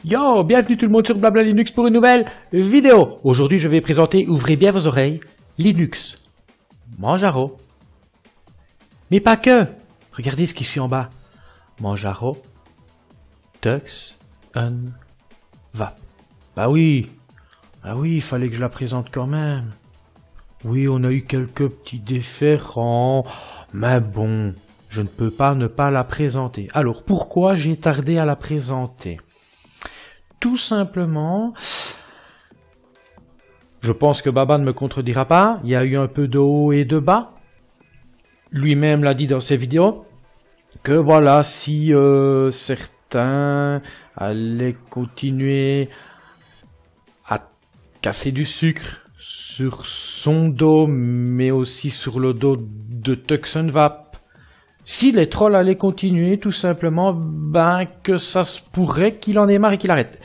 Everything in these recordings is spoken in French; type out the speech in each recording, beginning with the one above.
Yo, bienvenue tout le monde sur Blabla Linux pour une nouvelle vidéo. Aujourd'hui, je vais présenter, ouvrez bien vos oreilles, Linux Manjaro. Mais pas que. Regardez ce qui suit en bas. Manjaro Tux Unwrap. Bah oui, il fallait que je la présente quand même. Oui, on a eu quelques petits différends, mais bon, je ne peux pas ne pas la présenter. Alors, pourquoi j'ai tardé à la présenter? Tout simplement, je pense que Baba ne me contredira pas, il y a eu un peu de haut et de bas. Lui-même l'a dit dans ses vidéos, que voilà, si certains allaient continuer à casser du sucre sur son dos, mais aussi sur le dos de Tux Unwrap, si les trolls allaient continuer, tout simplement, que ça se pourrait qu'il en ait marre et qu'il arrête.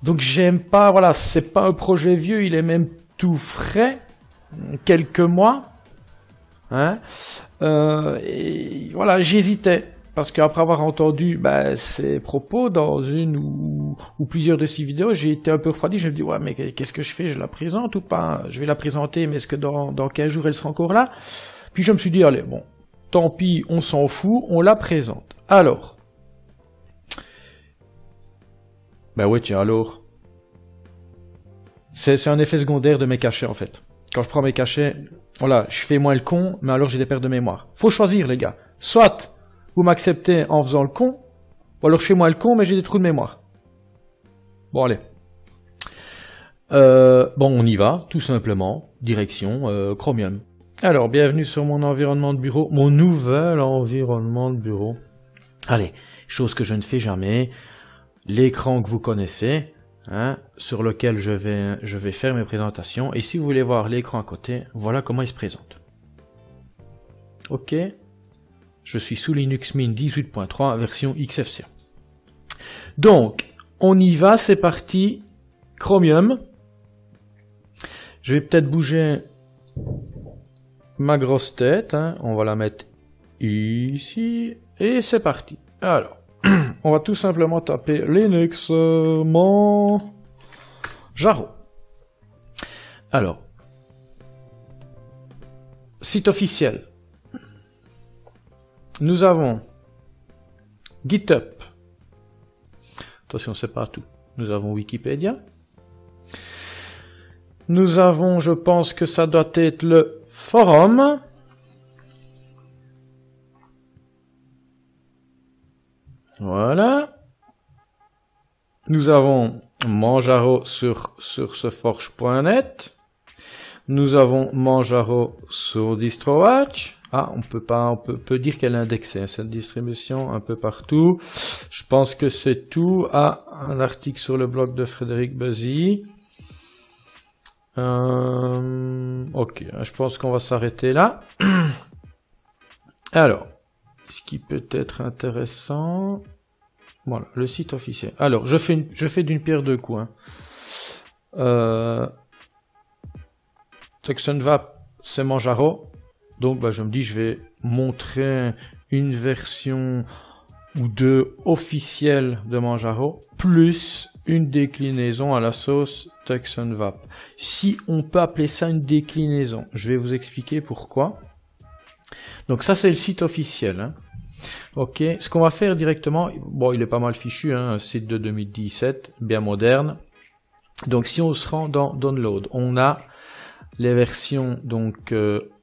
Donc j'aime pas, voilà, c'est pas un projet vieux, il est même tout frais, quelques mois, hein. Et voilà, j'hésitais, parce qu'après avoir entendu ses propos dans une ou plusieurs de ces vidéos, j'ai été un peu refroidi, je me dis, ouais, mais qu'est-ce que je fais, je la présente ou pas? Je vais la présenter, mais est-ce que dans 15 jours elle sera encore là? Puis je me suis dit, allez, bon, tant pis, on s'en fout, on la présente. Alors. Ouais, tiens, alors. C'est un effet secondaire de mes cachets, en fait. Quand je prends mes cachets, voilà, je fais moins le con, mais alors j'ai des pertes de mémoire. Faut choisir, les gars. Soit, vous m'acceptez en faisant le con, ou alors je fais moins le con, mais j'ai des trous de mémoire. Bon, allez. On y va, tout simplement. Direction, Chromium. Alors, bienvenue sur mon environnement de bureau, mon nouvel environnement de bureau. Allez, chose que je ne fais jamais, l'écran que vous connaissez, hein, sur lequel je vais faire mes présentations. Et si vous voulez voir l'écran à côté, voilà comment il se présente. Ok, je suis sous Linux Mint 18.3 version XFCE. Donc, on y va, c'est parti. Chromium. Je vais peut-être bouger ma grosse tête, hein. On va la mettre ici, et c'est parti. Alors, on va tout simplement taper Linux Manjaro. Alors, site officiel. Nous avons GitHub. Attention, c'est pas tout. Nous avons Wikipédia. Nous avons, je pense que ça doit être le forum. Voilà. Nous avons Manjaro sur ceforge.net. Nous avons Manjaro sur DistroWatch. Ah, on peut dire qu'elle est indexée, cette distribution, un peu partout. Je pense que c'est tout. Ah, un article sur le blog de Frédéric Buzzy. Ok, je pense qu'on va s'arrêter là. Alors, ce qui peut être intéressant, voilà, le site officiel. Alors, je fais d'une pierre deux coups. Tux Unwrap, c'est Manjaro. Donc, je me dis, je vais montrer une version ou deux officielle de Manjaro, plus une déclinaison à la sauce Tux Unwrap. Si on peut appeler ça une déclinaison, je vais vous expliquer pourquoi. Donc ça c'est le site officiel. Hein. Ok, ce qu'on va faire directement, bon il est pas mal fichu, hein, un site de 2017, bien moderne. Donc si on se rend dans Download, on a les versions donc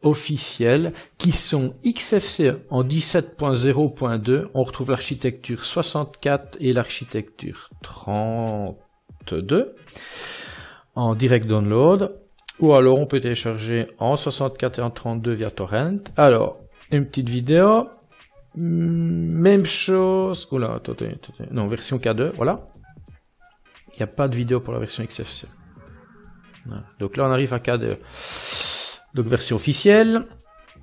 officielles qui sont XFCE en 17.0.2. On retrouve l'architecture 64 et l'architecture 32 en direct download. Ou alors on peut télécharger en 64 et en 32 via torrent. Alors une petite vidéo, même chose. Oula, attendez. Non, version K2, voilà. Il n'y a pas de vidéo pour la version XFCE. Donc là on arrive à K2. Donc version officielle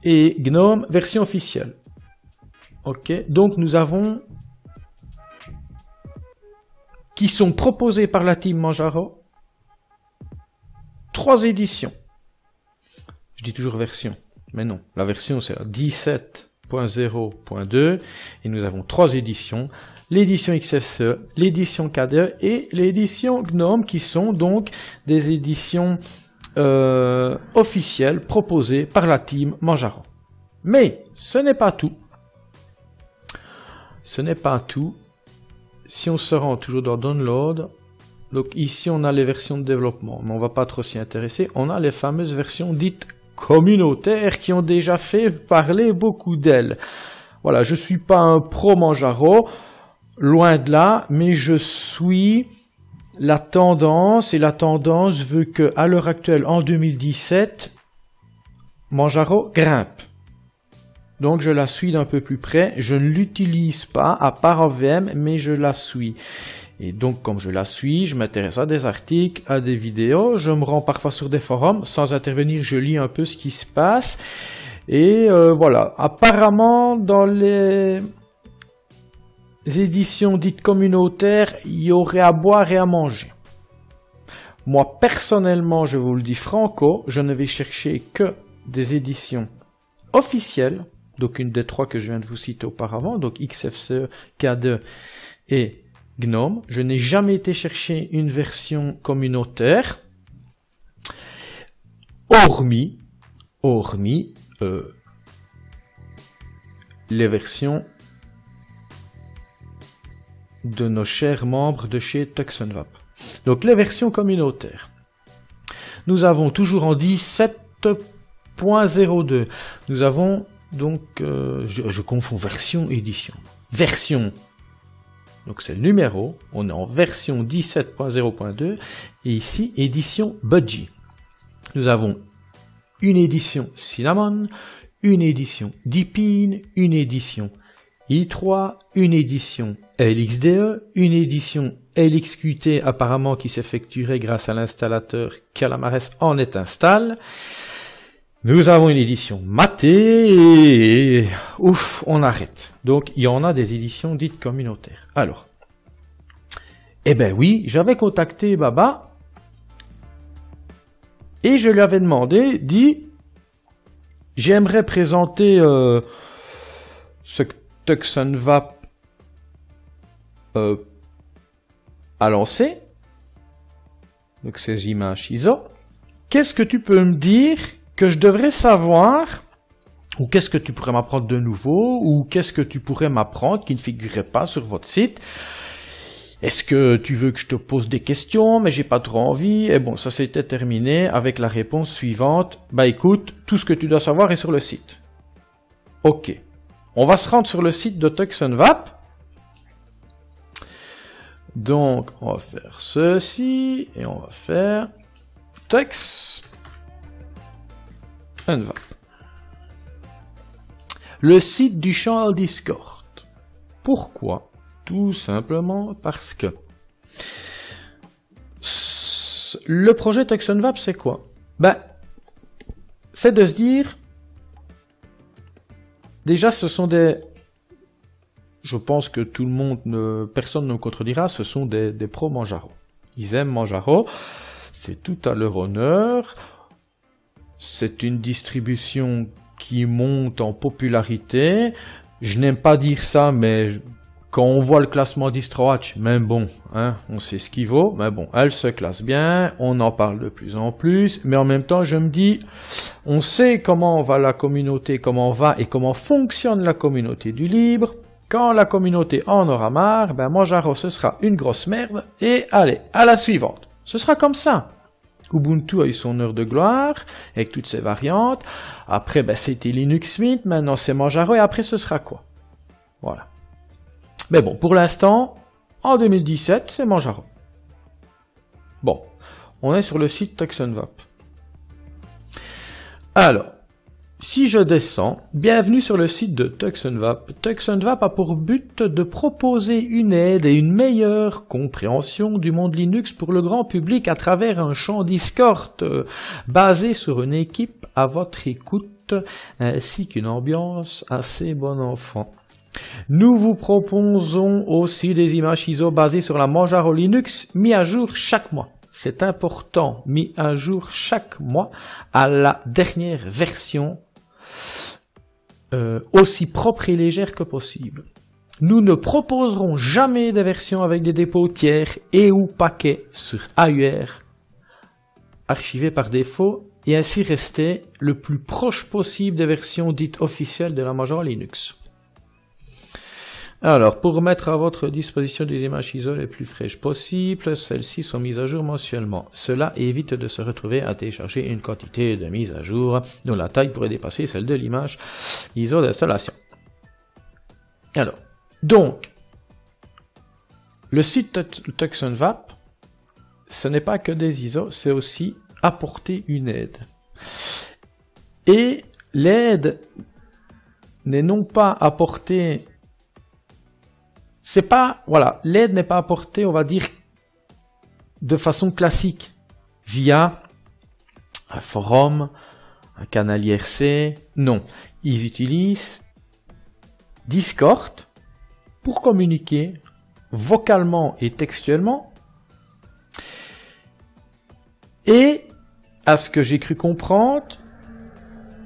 et GNOME version officielle. Ok, donc nous avons qui sont proposés par la team Manjaro 3 éditions. Je dis toujours version, mais non, la version c'est la 17 17.0.2 et nous avons 3 éditions, l'édition XFCE, l'édition KDE et l'édition GNOME qui sont donc des éditions officielles proposées par la team Manjaro. Mais ce n'est pas tout. Ce n'est pas tout. Si on se rend toujours dans Download, donc ici on a les versions de développement, mais on va pas trop s'y intéresser. On a les fameuses versions dites communautaires qui ont déjà fait parler beaucoup d'elles. Voilà, je suis pas un pro Manjaro, loin de là, mais je suis la tendance, et la tendance veut que à l'heure actuelle, en 2017, Manjaro grimpe. Donc je la suis d'un peu plus près, je ne l'utilise pas à part en VM, mais je la suis. Et donc comme je la suis, je m'intéresse à des articles, à des vidéos, je me rends parfois sur des forums, sans intervenir, je lis un peu ce qui se passe. Et voilà, apparemment dans les éditions dites communautaires, il y aurait à boire et à manger. Moi personnellement, je vous le dis franco, je ne vais chercher que des éditions officielles, donc une des 3 que je viens de vous citer auparavant, donc XFCE, KDE et GNOME. Je n'ai jamais été chercher une version communautaire, hormis les versions de nos chers membres de chez TuxNVAP. Donc les versions communautaires. Nous avons toujours en 17.02. Nous avons donc, je confonds version édition. Version. Donc c'est le numéro. On est en version 17.0.2 et ici édition Budgie. Nous avons une édition Cinnamon, une édition Deepin, une édition i3, une édition LXDE, une édition LXQT apparemment qui s'effectuerait grâce à l'installateur Calamares en est install. Nous avons une édition matée et ouf, on arrête. Donc il y en a des éditions dites communautaires. Alors, eh ben oui, j'avais contacté Baba et je lui avais demandé, j'aimerais présenter ce TuxNVAP à lancer, donc ces images ISO. Qu'est-ce que tu peux me dire que je devrais savoir, ou qu'est-ce que tu pourrais m'apprendre de nouveau, ou qu'est-ce que tu pourrais m'apprendre qui ne figurerait pas sur votre site? Est-ce que tu veux que je te pose des questions, mais j'ai pas trop envie? Et bon, ça s'était terminé avec la réponse suivante. Bah écoute, tout ce que tu dois savoir est sur le site. Ok. On va se rendre sur le site de TuxNVAP. Donc, on va faire ceci, et on va faire TuxNVAP. Le site du channel Discord. Pourquoi? Tout simplement parce que le projet TuxNVAP, c'est quoi? Ben, c'est de se dire, déjà, ce sont des, je pense que tout le monde, personne ne me contredira, ce sont des pros Manjaro. Ils aiment Manjaro, c'est tout à leur honneur. C'est une distribution qui monte en popularité. Je n'aime pas dire ça, mais quand on voit le classement DistroWatch, même bon, hein, on sait ce qu'il vaut, mais bon, elle se classe bien, on en parle de plus en plus, mais en même temps, je me dis, on sait comment va la communauté, comment va et comment fonctionne la communauté du libre. Quand la communauté en aura marre, ben Manjaro, ce sera une grosse merde, et allez, à la suivante. Ce sera comme ça. Ubuntu a eu son heure de gloire, avec toutes ses variantes. Après, ben, c'était Linux Mint, maintenant c'est Manjaro, et après ce sera quoi? Voilà. Mais bon, pour l'instant, en 2017, c'est Manjaro. Bon, on est sur le site TuxNVAP. Alors, si je descends, bienvenue sur le site de TuxNVAP. TuxNVAP a pour but de proposer une aide et une meilleure compréhension du monde Linux pour le grand public à travers un champ Discord basé sur une équipe à votre écoute ainsi qu'une ambiance assez bon enfant. Nous vous proposons aussi des images ISO basées sur la Manjaro Linux mis à jour chaque mois. C'est important, mis à jour chaque mois à la dernière version aussi propre et légère que possible. Nous ne proposerons jamais des versions avec des dépôts tiers et ou paquets sur AUR archivés par défaut et ainsi rester le plus proche possible des versions dites officielles de la Manjaro Linux. Alors, pour mettre à votre disposition des images ISO les plus fraîches possibles, celles-ci sont mises à jour mensuellement. Cela évite de se retrouver à télécharger une quantité de mises à jour dont la taille pourrait dépasser celle de l'image ISO d'installation. Alors, donc, le site TuxonVap, ce n'est pas que des ISO, c'est aussi apporter une aide. Et l'aide n'est non pas apportée. C'est pas, voilà, l'aide n'est pas apportée, on va dire, de façon classique, via un forum, un canal IRC, non. Ils utilisent Discord pour communiquer vocalement et textuellement. Et, à ce que j'ai cru comprendre,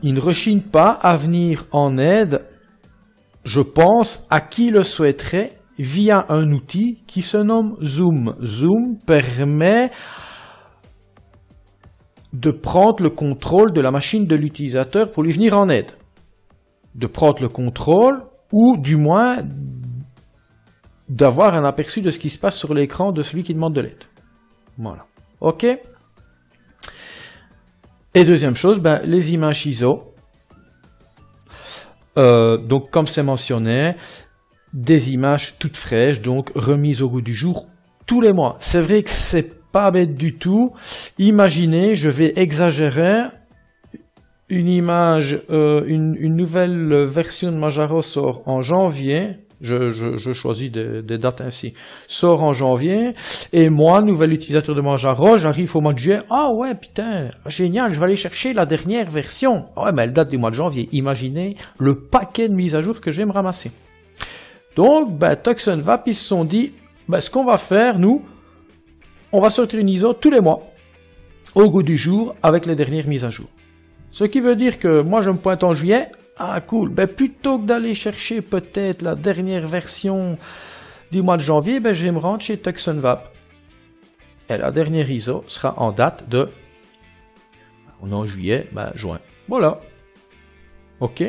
ils ne rechignent pas à venir en aide, je pense, à qui le souhaiterait, via un outil qui se nomme Zoom. Zoom permet de prendre le contrôle de la machine de l'utilisateur pour lui venir en aide. De prendre le contrôle, ou du moins d'avoir un aperçu de ce qui se passe sur l'écran de celui qui demande de l'aide. Voilà. Ok. Et deuxième chose, les images ISO. Donc comme c'est mentionné, des images toutes fraîches, donc remises au goût du jour tous les mois. C'est vrai que c'est pas bête du tout. Imaginez, je vais exagérer, une image, une nouvelle version de Manjaro sort en janvier. Je choisis des dates ainsi. Sort en janvier, et moi, nouvel utilisateur de Manjaro, j'arrive au mois de juillet. Ah ouais, putain, génial, je vais aller chercher la dernière version. Ah ouais, mais elle date du mois de janvier. Imaginez le paquet de mises à jour que je vais me ramasser. Donc, TuxonVap, ils se sont dit, ce qu'on va faire, nous, on va sortir une ISO tous les mois, au goût du jour, avec les dernières mises à jour. Ce qui veut dire que moi, je me pointe en juillet. Ah, cool. Plutôt que d'aller chercher peut-être la dernière version du mois de janvier, je vais me rendre chez TuxonVap. Et la dernière ISO sera en date de, on est en juillet, juin. Voilà. Ok.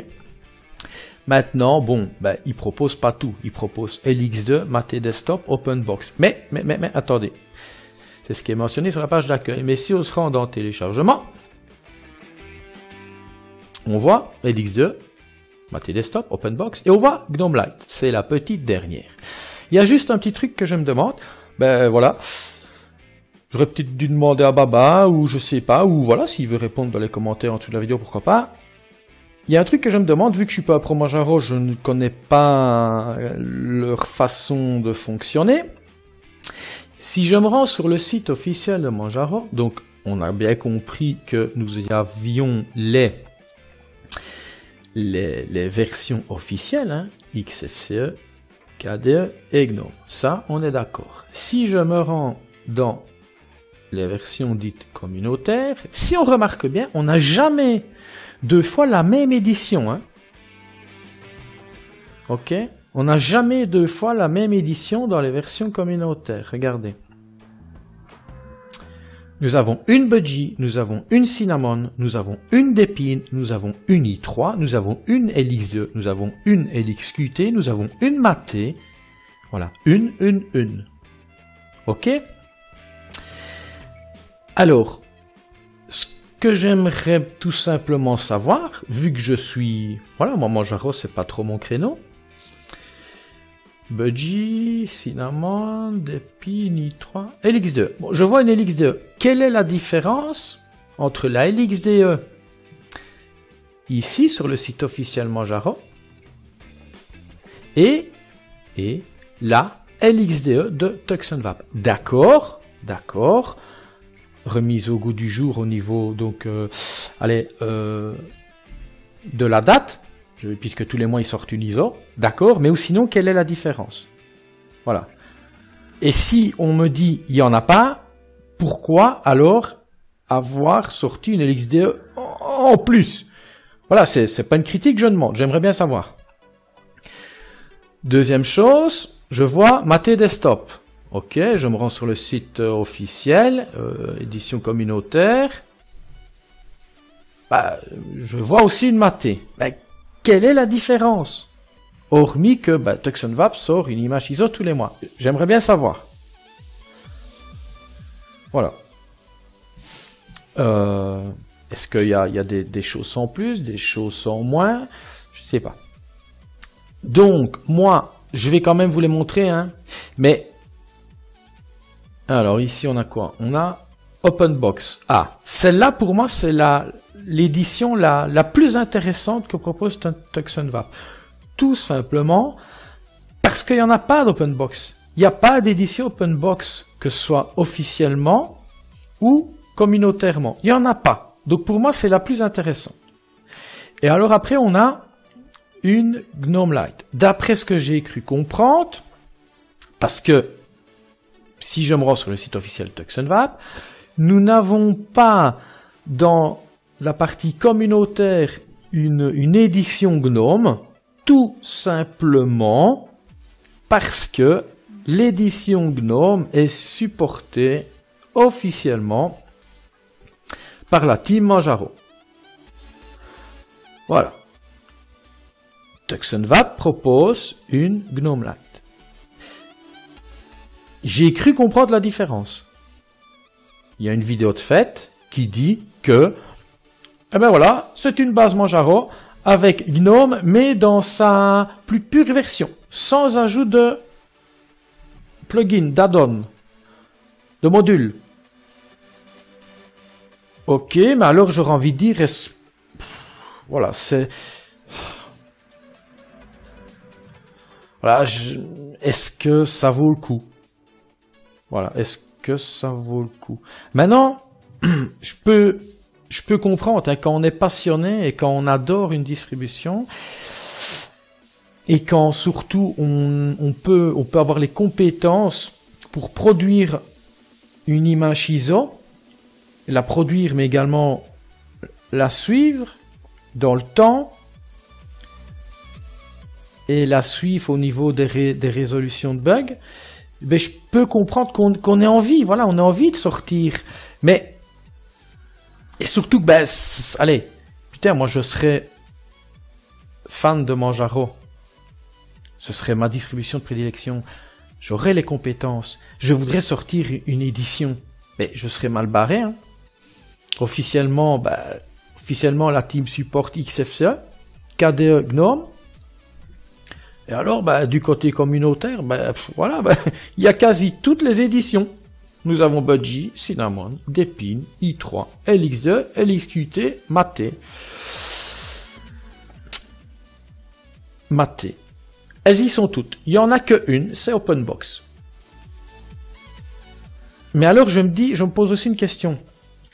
Maintenant, bon, il propose pas tout. Il propose LX2, Mate Desktop, OpenBox. Mais, attendez. C'est ce qui est mentionné sur la page d'accueil. Mais si on se rend dans téléchargement, on voit LX2, Mate Desktop, OpenBox, et on voit GNOME Lite. C'est la petite dernière. Il y a juste un petit truc que je me demande. Voilà. J'aurais peut-être dû demander à Baba, ou je sais pas, ou voilà, s'il veut répondre dans les commentaires en dessous de la vidéo, pourquoi pas. Il y a un truc que je me demande, vu que je suis pas pro Manjaro, je ne connais pas leur façon de fonctionner. Si je me rends sur le site officiel de Manjaro, donc on a bien compris que nous avions les versions officielles, XFCE, KDE et GNOME. Ça, on est d'accord. Si je me rends dans les versions dites communautaires, si on remarque bien, on n'a jamais deux fois la même édition. Ok? On n'a jamais deux fois la même édition dans les versions communautaires. Regardez. Nous avons une Budgie, nous avons une Cinnamon, nous avons une Depine, nous avons une i3, nous avons une LX2, nous avons une LXQT, nous avons une Mate. Voilà. Une. Ok? Alors, ce que j'aimerais tout simplement savoir, vu que je suis... Voilà, moi, Manjaro, c'est pas trop mon créneau. Budgie, Cinnamon, Depine, i3, LX2. Bon, je vois une LX2. Quelle est la différence entre la LXDE ici sur le site officiel Manjaro et la LXDE de TuxonVap? D'accord. Remise au goût du jour au niveau donc de la date, puisque tous les mois ils sortent une ISO, d'accord, mais ou sinon quelle est la différence? Voilà. Et si on me dit il y en a pas, pourquoi alors avoir sorti une LXDE en plus? Voilà, c'est pas une critique, je demande. J'aimerais bien savoir. Deuxième chose, je vois Maté Desktop. Ok, je me rends sur le site officiel, édition communautaire. Bah, je vois aussi une Maté. Bah, quelle est la différence? Hormis que bah, TuxonVap sort une image ISO tous les mois. J'aimerais bien savoir. Voilà. Est-ce qu'il y a des choses sans plus, des choses sans moins? Je sais pas. Donc, moi, je vais quand même vous les montrer, hein. Mais, alors ici, on a quoi? On a OpenBox. Ah, celle-là, pour moi, c'est l'édition la plus intéressante que propose TuxonVap. Tout simplement parce qu'il n'y en a pas d'OpenBox. Il n'y a pas d'édition OpenBox, que ce soit officiellement ou communautairement. Il n'y en a pas. Donc pour moi, c'est la plus intéressante. Et alors après, on a une GNOME Lite. D'après ce que j'ai cru comprendre, parce que si je me rends sur le site officiel TuxonVap, nous n'avons pas dans la partie communautaire une édition GNOME, tout simplement parce que l'édition GNOME est supportée officiellement par la team Manjaro. Voilà. TuxonVap propose une GNOME Lite. J'ai cru comprendre la différence. Il y a une vidéo de fait qui dit que, eh ben voilà, c'est une base Manjaro avec GNOME, mais dans sa plus pure version, sans ajout de plugin, d'add-on, de module. Ok, mais alors j'aurais envie de dire, voilà, c'est... Voilà, est-ce que ça vaut le coup? Voilà, est-ce que ça vaut le coup? Maintenant, je peux comprendre, hein, quand on est passionné et quand on adore une distribution, et quand surtout on peut avoir les compétences pour produire une image ISO, la produire mais également la suivre dans le temps, et la suivre au niveau des résolutions de bugs, ben je peux comprendre qu'on ait envie, voilà, on a envie de sortir, mais et surtout que ben allez, putain, moi je serais fan de Manjaro, ce serait ma distribution de prédilection, j'aurais les compétences, je voudrais sortir une édition, mais je serais mal barré, hein. Officiellement, officiellement la team support XFCE, KDE GNOME. Et alors, du côté communautaire, voilà, il y a quasi toutes les éditions. Nous avons Budgie, Cinnamon, Depin, i3, LX2, LXQT, Maté. Maté. Elles y sont toutes. Il y en a que une, c'est OpenBox. Mais alors, je me pose aussi une question.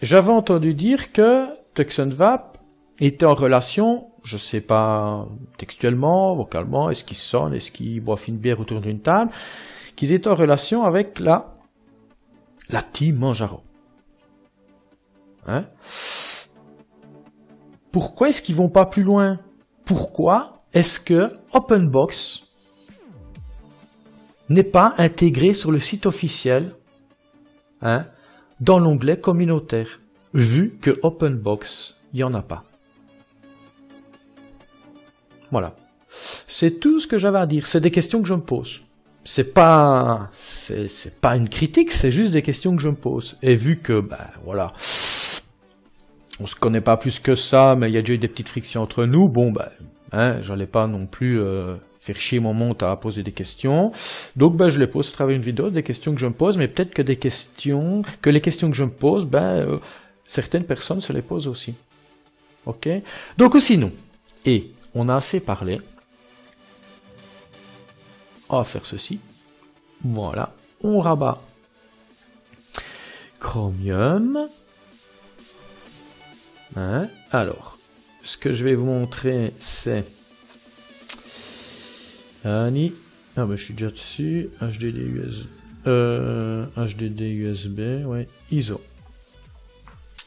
J'avais entendu dire que TuxonVap était en relation, je sais pas textuellement, vocalement, est-ce qu'ils sonnent, est-ce qu'ils boivent une bière autour d'une table, qu'ils étaient en relation avec la team Manjaro. Hein? Pourquoi est-ce qu'ils vont pas plus loin? Pourquoi est-ce que OpenBox n'est pas intégré sur le site officiel, hein, dans l'onglet communautaire, vu que OpenBox, il n'y en a pas. Voilà. C'est tout ce que j'avais à dire. C'est des questions que je me pose. C'est pas une critique, c'est juste des questions que je me pose. Et vu que, voilà, on se connaît pas plus que ça, mais il y a déjà eu des petites frictions entre nous, bon, j'allais pas non plus faire chier mon monte à poser des questions. Donc, je les pose à travers une vidéo, des questions que je me pose, mais peut-être que les questions que je me pose, certaines personnes se les posent aussi. Ok? Donc, aussi nous. Et on a assez parlé. On va faire ceci. Voilà. On rabat Chromium. Hein? Alors, ce que je vais vous montrer, c'est Annie. Ah je suis déjà dessus. HDD USB, ouais. ISO.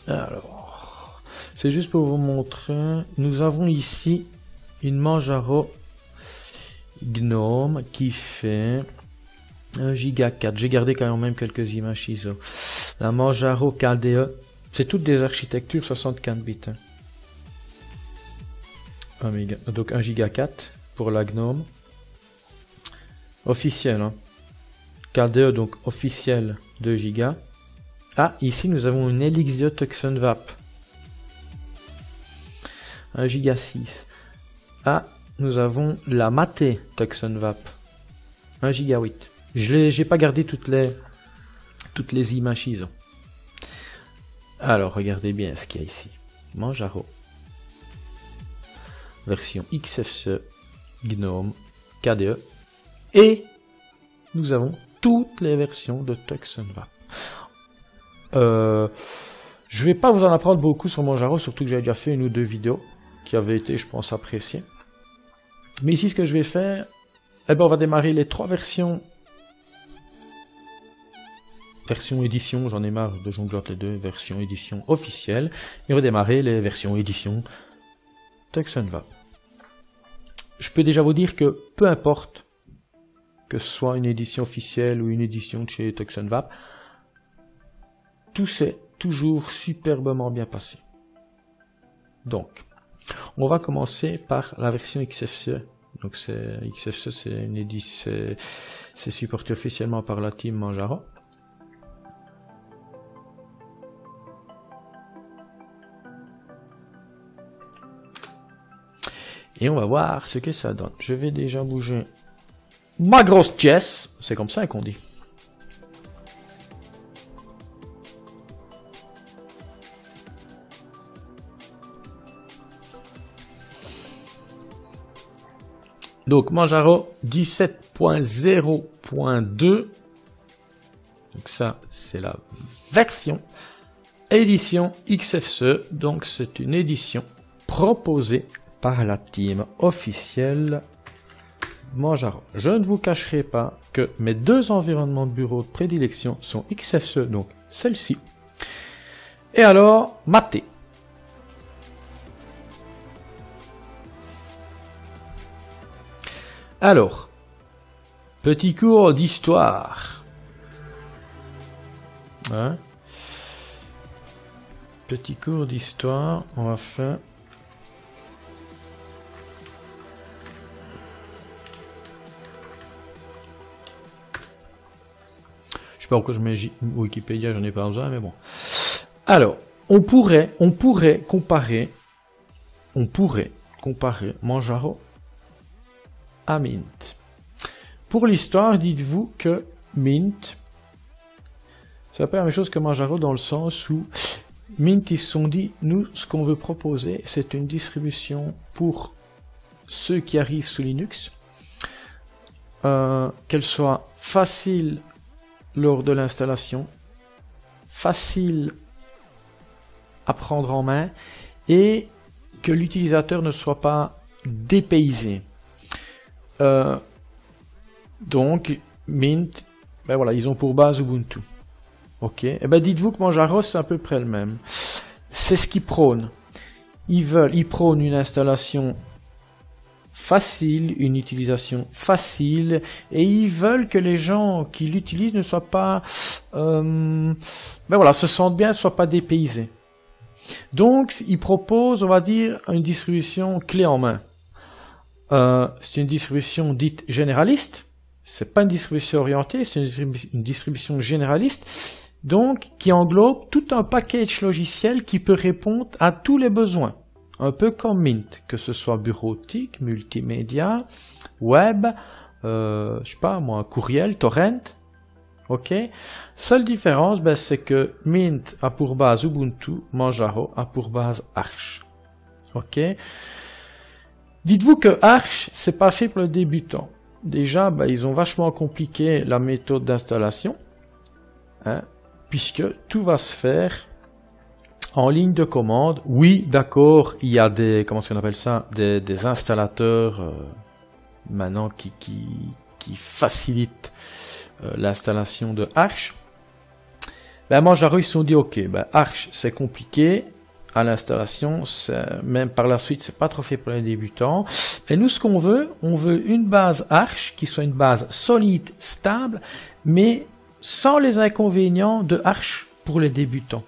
Alors, C'est juste pour vous montrer. Nous avons ici une Manjaro Gnome qui fait 1 giga 4. J'ai gardé quand même quelques images ISO. La Manjaro KDE, c'est toutes des architectures 64 bits. Donc 1 giga 4 pour la Gnome. Officiel, hein. KDE, donc officiel 2 gigas. Ah, ici nous avons une Elixir Tucson VAP. 1 giga 6. Ah, nous avons la Mate Tucson VAP. 1 giga 8. J'ai pas gardé toutes les images ISO. Alors, regardez bien ce qu'il y a ici. Manjaro. Version XFCE, Gnome, KDE. Et nous avons toutes les versions de Tucson VAP. Je vais pas vous en apprendre beaucoup sur Manjaro, surtout que j'ai déjà fait 1 ou 2 vidéos qui avaient été, je pense, appréciées. Mais ici, ce que je vais faire, eh ben, on va démarrer les 3 versions. Version édition, j'en ai marre de jongler les 2, version édition officielle. Et on va démarrer les versions édition Tucson VAP. Je peux déjà vous dire que peu importe que ce soit une édition officielle ou une édition de chez Tucson VAP, tout s'est toujours superbement bien passé. Donc, on va commencer par la version XFCE. Donc XFCE, c'est une édition, c'est supporté officiellement par la team Manjaro. Et on va voir ce que ça donne. Je vais déjà bouger ma grosse pièce. C'est comme ça qu'on dit. Donc Manjaro 17.0.2. Donc ça, c'est la version édition XFCE. Donc c'est une édition proposée par la team officielle Manjaro. Je ne vous cacherai pas que mes 2 environnements de bureau de prédilection sont XFCE, donc celle-ci. Et alors, Mate. Alors, petit cours d'histoire. Hein? Petit cours d'histoire, on va faire... Je sais pas pourquoi je mets Wikipédia, j'en ai pas besoin, mais bon. Alors, on pourrait comparer Manjaro à Mint. Pour l'histoire, dites-vous que Mint, c'est pas la même chose que Manjaro dans le sens où Mint, ils se sont dit, nous, ce qu'on veut proposer, c'est une distribution pour ceux qui arrivent sous Linux, qu'elle soit facile lors de l'installation, facile à prendre en main et que l'utilisateur ne soit pas dépaysé. Donc, Mint, ben voilà, ils ont pour base Ubuntu. Ok, et ben dites-vous que Manjaro c'est à peu près le même. C'est ce qu'ils prônent. Ils prônent une installation facile, une utilisation facile, et ils veulent que les gens qui l'utilisent ne soient pas, ben voilà, se sentent bien, ne soient pas dépaysés. Donc, ils proposent, on va dire, une distribution clé en main. C'est une distribution dite généraliste. C'est pas une distribution orientée, c'est une distribution généraliste, donc qui englobe tout un package logiciel qui peut répondre à tous les besoins. Un peu comme Mint, que ce soit bureautique, multimédia, web, je sais pas moi, courriel, torrent. Ok. Seule différence, ben, c'est que Mint a pour base Ubuntu, Manjaro a pour base Arch. Ok. Dites-vous que Arch, c'est pas fait pour le débutant. Déjà, ben, ils ont vachement compliqué la méthode d'installation, hein, puisque tout va se faire en ligne de commande. Oui, d'accord, il y a des, comment est-ce qu'on appelle ça, des installateurs maintenant qui facilitent l'installation de Arch. Ben Manjaro, ils se sont dit, ok, ben Arch c'est compliqué, à l'installation, même par la suite, c'est pas trop fait pour les débutants. Et nous, ce qu'on veut, on veut une base Arch qui soit une base solide, stable, mais sans les inconvénients de Arch pour les débutants.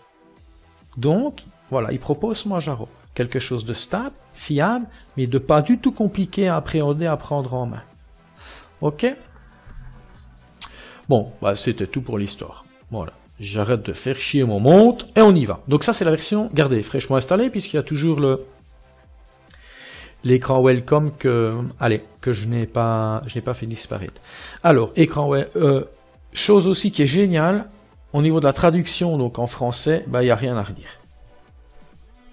Donc, voilà, il propose Manjaro. Quelque chose de stable, fiable, mais de pas du tout compliqué à appréhender, à prendre en main. Ok? Bon, bah, c'était tout pour l'histoire. Voilà. J'arrête de faire chier mon montre et on y va. Donc ça c'est la version, regardez, fraîchement installée puisqu'il y a toujours l'écran welcome que je n'ai pas fait disparaître. Alors écran chose aussi qui est géniale au niveau de la traduction, donc en français, bah il y a rien à redire.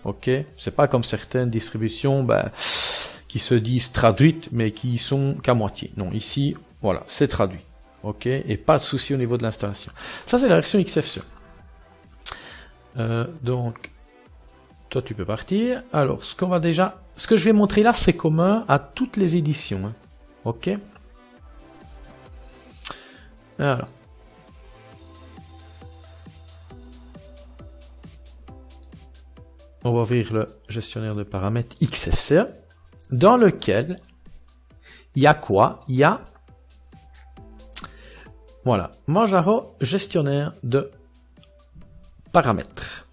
Ok, c'est pas comme certaines distributions qui se disent traduites mais qui sont qu'à moitié. Non, ici voilà, c'est traduit. Ok, et pas de souci au niveau de l'installation. Ça, c'est la version XFCE. Donc, toi, tu peux partir. Alors, ce que je vais montrer là, c'est commun à toutes les éditions. Hein. Ok. Alors. On va ouvrir le gestionnaire de paramètres XFCE, dans lequel il y a quoi? Il y a voilà, Manjaro, gestionnaire de paramètres.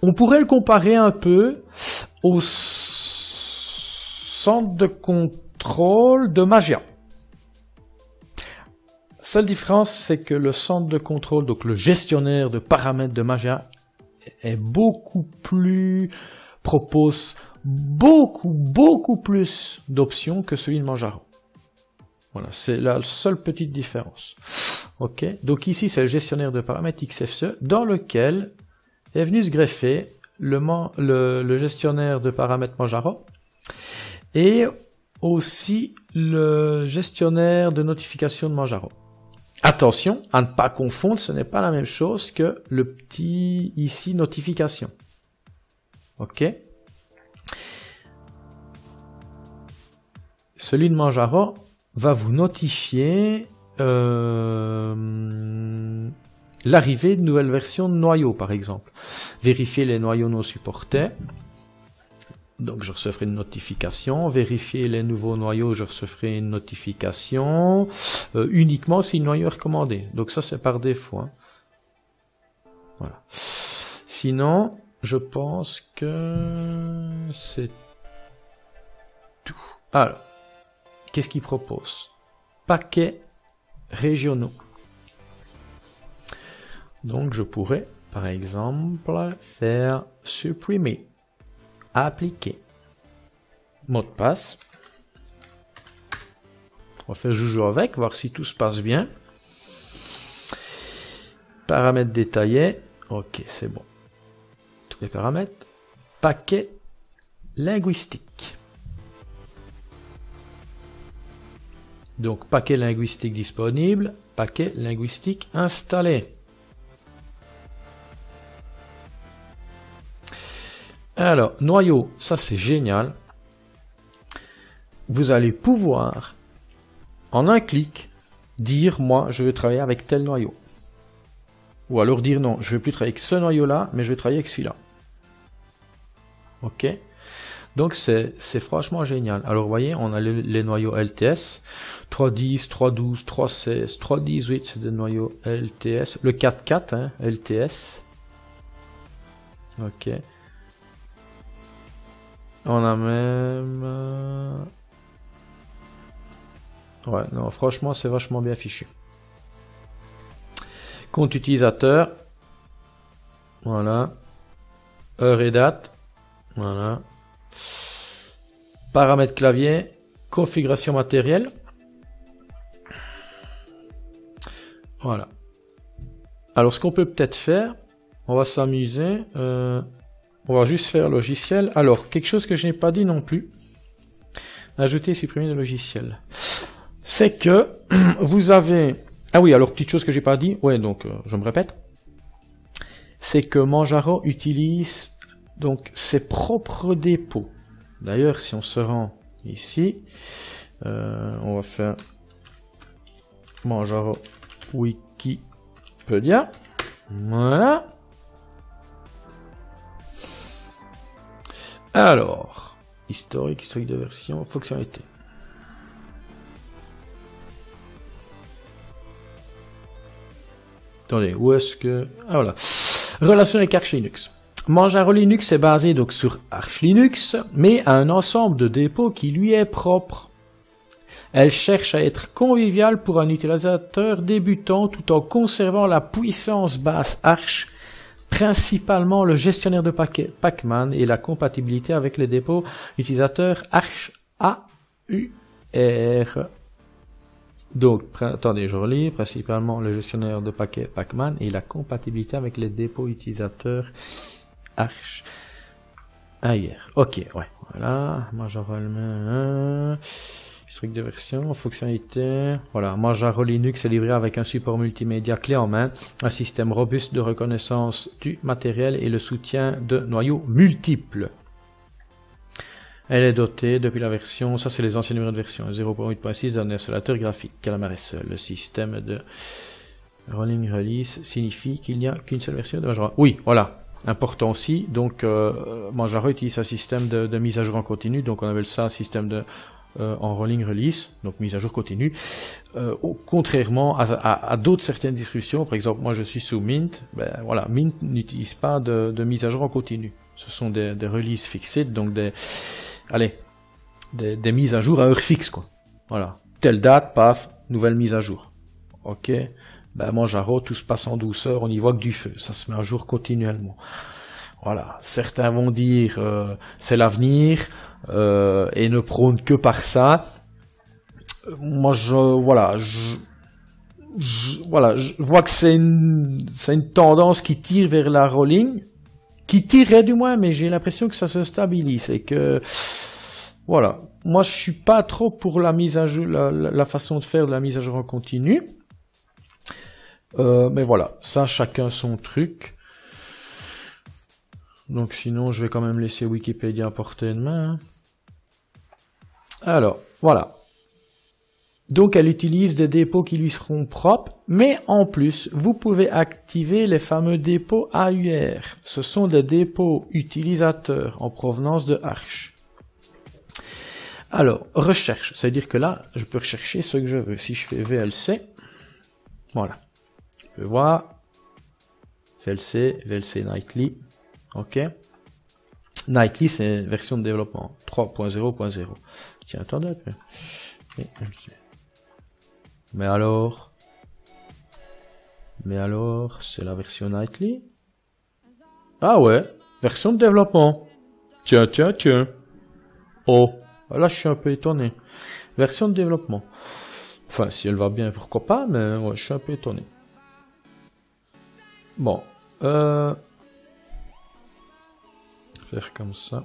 On pourrait le comparer un peu au centre de contrôle de Magia. Seule différence, c'est que le centre de contrôle, donc le gestionnaire de paramètres de Magia, est propose beaucoup plus d'options que celui de Manjaro. Voilà, c'est la seule petite différence. Ok, donc ici c'est le gestionnaire de paramètres XFCE dans lequel est venu se greffer le gestionnaire de paramètres Manjaro et aussi le gestionnaire de notification de Manjaro. Attention à ne pas confondre, ce n'est pas la même chose que le petit ici notification. Ok. Celui de Manjaro va vous notifier l'arrivée de nouvelles versions de noyaux, par exemple. Vérifier les noyaux non supportés. Donc, je recevrai une notification. Vérifier les nouveaux noyaux, je recevrai une notification. Uniquement si le noyau est recommandé. Donc, ça, c'est par défaut. Hein. Voilà. Sinon, je pense que c'est tout. Alors. Qu'est-ce qu'il propose? Paquets régionaux. Donc, je pourrais, par exemple, faire supprimer, appliquer, mot de passe. On va faire joujou avec, voir si tout se passe bien. Paramètres détaillés. Ok, c'est bon. Tous les paramètres. Paquet linguistique. Donc, paquet linguistique disponible, paquet linguistique installé. Alors, noyau, ça c'est génial. Vous allez pouvoir, en un clic, dire, moi, je veux travailler avec tel noyau. Ou alors dire, non, je ne veux plus travailler avec ce noyau-là, mais je veux travailler avec celui-là. Ok ? Donc c'est franchement génial. Alors vous voyez, on a les noyaux LTS, 3.10, 3.12, 3.16, 3.18, c'est des noyaux LTS. Le 4.4, hein, LTS. Ok. On a même... Ouais, non, franchement, c'est vachement bien fichu. Compte utilisateur. Voilà. Heure et date. Voilà. Paramètres clavier, configuration matérielle. Voilà. Alors, ce qu'on peut peut-être faire, on va s'amuser. On va juste faire logiciel. Alors, quelque chose que je n'ai pas dit non plus. Ajouter et supprimer le logiciel. C'est que vous avez... Ah oui, alors, petite chose que j'ai pas dit. Ouais, donc, je me répète. C'est que Manjaro utilise donc ses propres dépôts. D'ailleurs, si on se rend ici, on va faire Manjaro Wikipédia. Voilà. Alors, historique de version, fonctionnalité. Attendez, où est-ce que... Ah voilà. Relation avec Arch Linux. Manjaro Linux est basé donc sur Arch Linux, mais a un ensemble de dépôts qui lui est propre. Elle cherche à être conviviale pour un utilisateur débutant tout en conservant la puissance basse Arch, principalement le gestionnaire de paquets Pacman et la compatibilité avec les dépôts utilisateurs Arch AUR. Donc, attendez, je relis, principalement le gestionnaire de paquets Pacman et la compatibilité avec les dépôts utilisateurs Arch AUR. Ok, ouais, voilà, Manjaro historique de version, fonctionnalité, voilà, Manjaro Linux est livré avec un support multimédia clé en main, un système robuste de reconnaissance du matériel et le soutien de noyaux multiples. Elle est dotée depuis la version, ça c'est les anciens numéros de version, 0.8.6 d'un installateur graphique, Calamares seul. Le système de rolling release signifie qu'il n'y a qu'une seule version de Manjaro. Oui, voilà, important aussi, donc Manjaro utilise un système de mise à jour en continu, donc on appelle ça un système de en rolling release, donc mise à jour continue, contrairement à d'autres certaines distributions. Par exemple, moi je suis sous Mint, ben voilà, Mint n'utilise pas de mise à jour en continu. Ce sont des releases fixées, donc des mises à jour à heure fixe, quoi. Voilà, telle date, paf, nouvelle mise à jour. Ok, ben Manjaro, tout se passe en douceur, on y voit que du feu, ça se met à jour continuellement. Voilà, certains vont dire c'est l'avenir et ne prônent que par ça. Moi, je vois que c'est une tendance qui tire vers la rolling, qui tirerait du moins, mais j'ai l'impression que ça se stabilise et que voilà. Moi, je suis pas trop pour la mise à jour, la façon de faire de la mise à jour en continu. Mais voilà, ça chacun son truc. Donc sinon, je vais quand même laisser Wikipédia à portée de main. Alors, voilà. Donc elle utilise des dépôts qui lui seront propres, mais en plus, vous pouvez activer les fameux dépôts AUR. Ce sont des dépôts utilisateurs en provenance de Arch. Alors, recherche, ça veut dire que là, je peux rechercher ce que je veux. Si je fais VLC, voilà. Je peux voir VLC Nightly. Ok. Nightly, c'est version de développement 3.0.0. Tiens, attendez un peu. Mais alors, c'est la version Nightly? Ah ouais, version de développement. Tiens. Oh, là je suis un peu étonné. Version de développement. Enfin, si elle va bien, pourquoi pas, mais ouais, je suis un peu étonné. Bon, faire comme ça.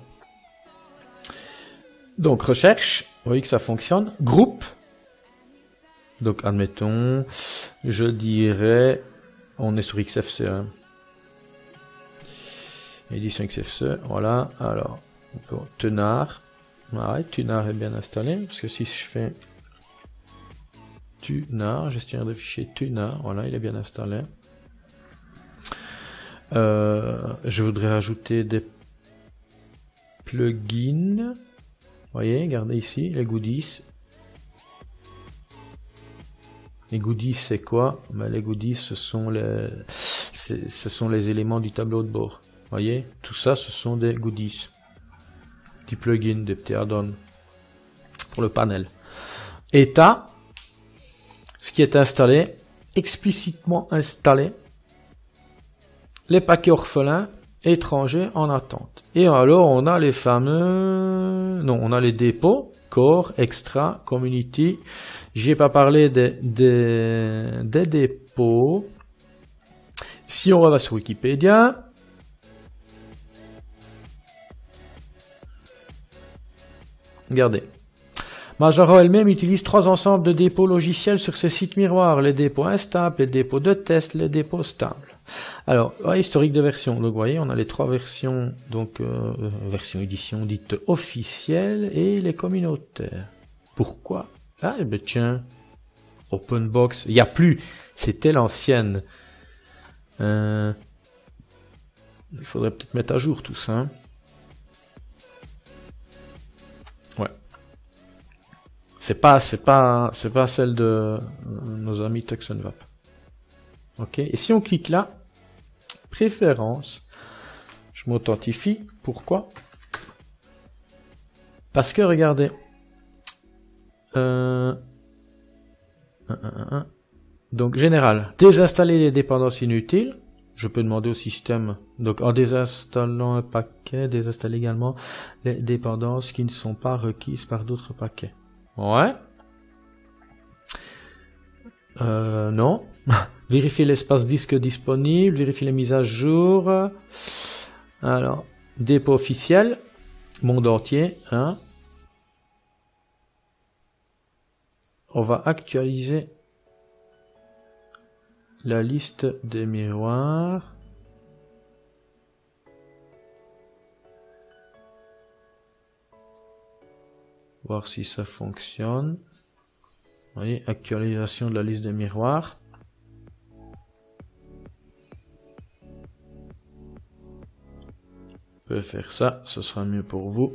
Donc recherche, vous voyez que ça fonctionne. Groupe. Donc admettons, je dirais, on est sur XFCE. Hein. Édition XFCE, voilà. Alors, Tenard. Ouais, Tenard est bien installé, parce que si je fais Tenard, gestionnaire de fichiers Tenard, voilà, il est bien installé. Je voudrais ajouter des plugins. Vous voyez, regardez ici, les goodies. Les goodies, c'est quoi? Ben, les goodies, ce sont les éléments du tableau de bord. Vous voyez, tout ça, ce sont des goodies. Des plugins, des petits add-ons pour le panel. État, ce qui est installé, explicitement installé, les paquets orphelins, étrangers en attente. Et alors, on a les fameux... Non, on a les dépôts, core, extra, community. J'ai pas parlé des dépôts. Si on va sur Wikipédia... Regardez. Manjaro elle-même utilise 3 ensembles de dépôts logiciels sur ses sites miroirs. Les dépôts instables, les dépôts de test, les dépôts stables. Alors, historique de version. Donc, vous voyez, on a les 3 versions, donc, version édition dite officielle et les communautaires. Pourquoi? Ah, ben tiens, Openbox, il n'y a plus, c'était l'ancienne. Il faudrait peut-être mettre à jour tout ça. Hein. Ouais. C'est pas celle de nos amis TuxNVap. Ok. Et si on clique là, préférences, je m'authentifie. Pourquoi? Parce que regardez. Donc général, désinstaller les dépendances inutiles. Je peux demander au système, donc en désinstallant un paquet, désinstaller également les dépendances qui ne sont pas requises par d'autres paquets. Ouais. Non. Vérifier l'espace disque disponible, vérifier les mises à jour. Alors, dépôt officiel, monde entier, hein. On va actualiser la liste des miroirs. Voir si ça fonctionne. Vous voyez, actualisation de la liste des miroirs. Je peux faire ça, ce sera mieux pour vous.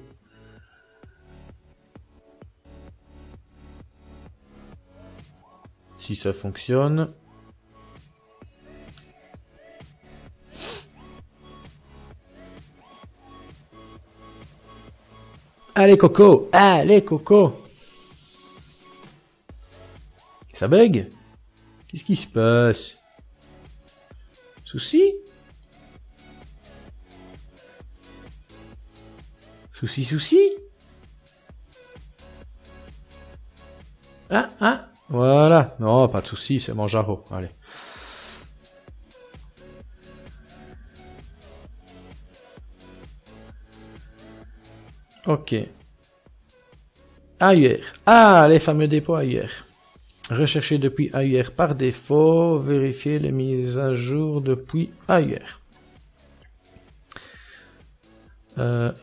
Si ça fonctionne. Allez Coco, allez Coco. Ça bug? Qu'est-ce qui se passe? Souci? Souci? Ah, voilà. Non, pas de souci, c'est mon jarro. Allez. Ok. Ailleurs. Ah, les fameux dépôts ailleurs. Rechercher depuis ailleurs par défaut. Vérifier les mises à jour depuis ailleurs.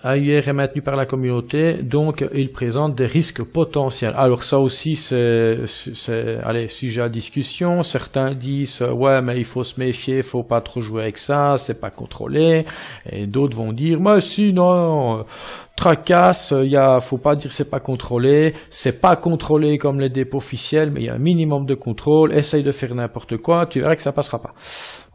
Ailleurs est maintenu par la communauté, donc il présente des risques potentiels. Alors ça aussi c'est allez, sujet à discussion. Certains disent ouais mais il faut se méfier, faut pas trop jouer avec ça, c'est pas contrôlé. Et d'autres vont dire mais si non, tracasse, faut pas dire c'est pas contrôlé, c'est pas contrôlé comme les dépôts officiels, mais il y a un minimum de contrôle. Essaye de faire n'importe quoi, tu verras que ça passera pas.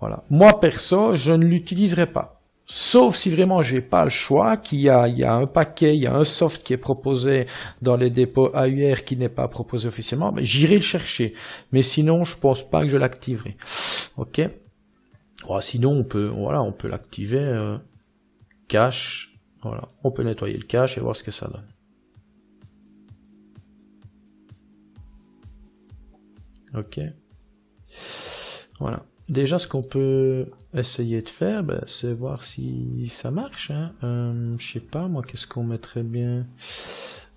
Voilà. Moi perso, je ne l'utiliserai pas. Sauf si vraiment j'ai pas le choix, qu'il y a un paquet, il y a un soft qui est proposé dans les dépôts AUR qui n'est pas proposé officiellement, mais j'irai le chercher. Mais sinon, je pense pas que je l'activerai. Ok. Bon, sinon, on peut l'activer, cache. Voilà. On peut nettoyer le cache et voir ce que ça donne. Ok. Voilà. Déjà, ce qu'on peut essayer de faire, c'est voir si ça marche. Hein. Je sais pas, moi, qu'est-ce qu'on mettrait bien.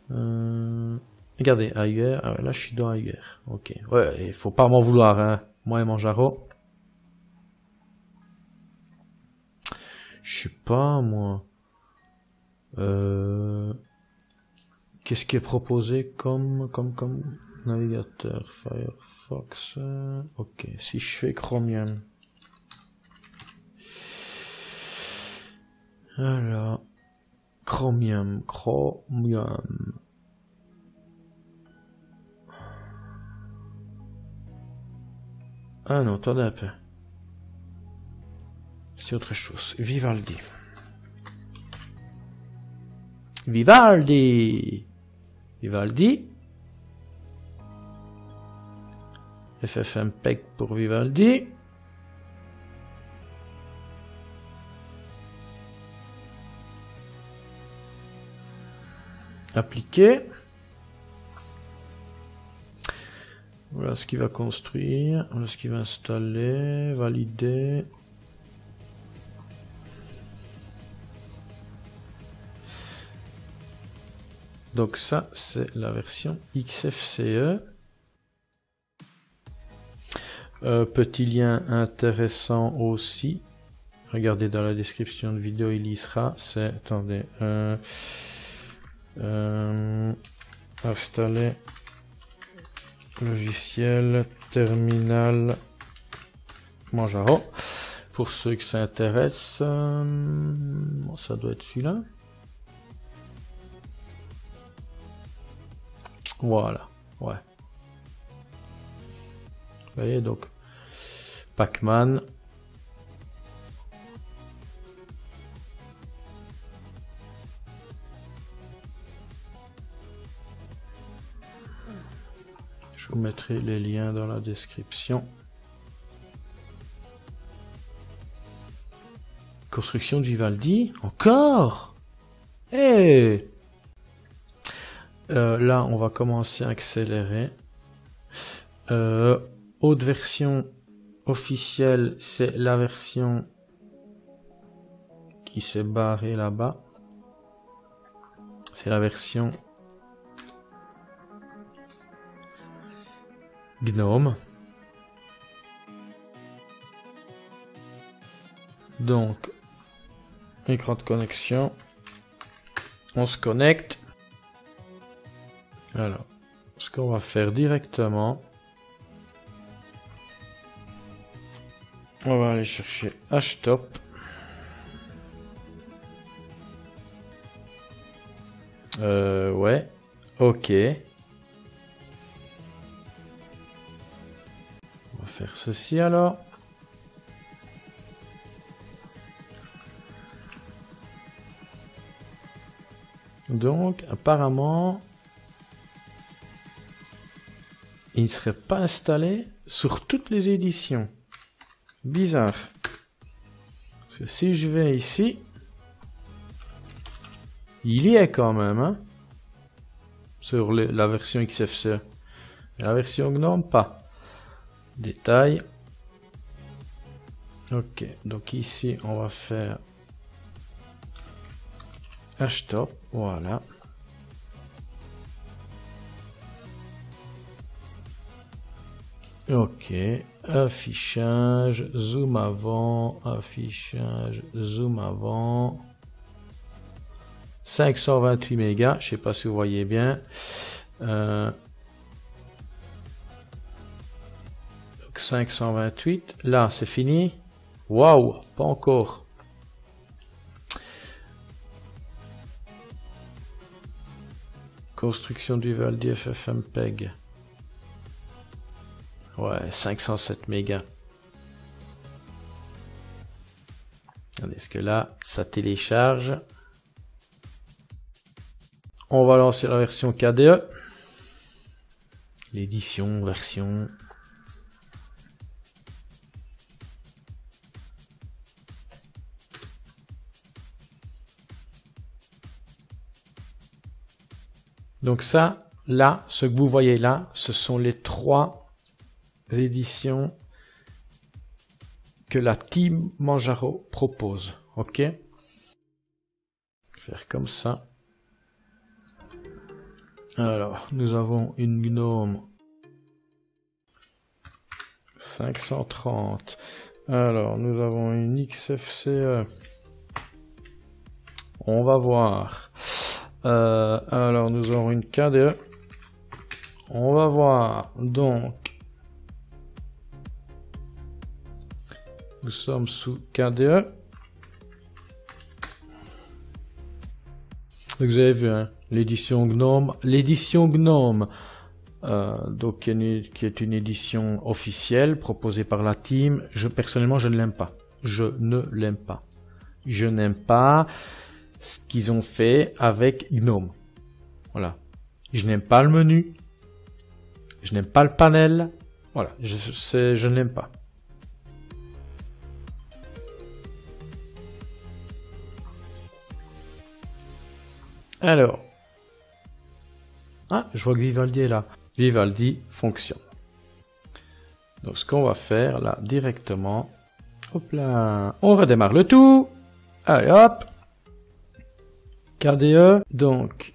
Regardez, ailleurs. Ah, là, je suis dans ailleurs. Ok. Ouais, il faut pas m'en vouloir. Hein. Moi et mon jarro. Je sais pas, moi. Qu'est-ce qui est proposé comme navigateur Firefox? Ok, si je fais Chromium. Alors, Chromium. Ah non, attendez un peu. C'est autre chose. Vivaldi. FFmpeg pour Vivaldi. Appliquer. Voilà ce qu'il va construire. Voilà ce qu'il va installer. Valider. Donc ça, c'est la version XFCE. Petit lien intéressant aussi. Regardez dans la description de vidéo, il y sera. C'est, attendez, installer logiciel terminal Manjaro. Pour ceux que ça intéresse, bon, ça doit être celui-là. Voilà, ouais. Vous voyez, donc, Pac-Man. Je vous mettrai les liens dans la description. Construction de Vivaldi. Encore? Hey! Là, on va commencer à accélérer. Haute version officielle, c'est la version qui s'est barrée là-bas. C'est la version GNOME. Donc, écran de connexion. On se connecte. Alors, ce qu'on va faire directement, on va aller chercher htop. Ouais, ok. On va faire ceci alors. Donc, apparemment, il ne serait pas installé sur toutes les éditions. Bizarre. Parce que si je vais ici, il y est quand même, hein, sur la version XFCE. La version GNOME, pas. Détail. Ok, donc ici, on va faire htop, voilà. Ok, affichage, zoom avant, affichage, zoom avant. 528 mégas, je sais pas si vous voyez bien. Donc 528, là c'est fini. Waouh, pas encore. Construction du Vivaldi FFmpeg. Ouais, 507 mégas. Est-ce que là, ça télécharge? On va lancer la version KDE. L'édition, version. Donc ça, là, ce que vous voyez là, ce sont les 3 éditions que la team Manjaro propose. Ok? Faire comme ça. Alors, nous avons une GNOME 530. Alors, nous avons une XFCE. On va voir. Alors, nous aurons une KDE. On va voir. Donc, nous sommes sous KDE. Donc, vous avez vu, hein, l'édition GNOME. L'édition GNOME, donc, qui est une édition officielle proposée par la team. Personnellement, je ne l'aime pas. Je ne l'aime pas. Je n'aime pas ce qu'ils ont fait avec GNOME. Voilà. Je n'aime pas le menu. Je n'aime pas le panel. Voilà. Je ne l'aime pas. Alors. Ah, je vois que Vivaldi est là. Vivaldi fonctionne. Donc, ce qu'on va faire là, directement. Hop là. On redémarre le tout. Allez, hop. KDE. Donc.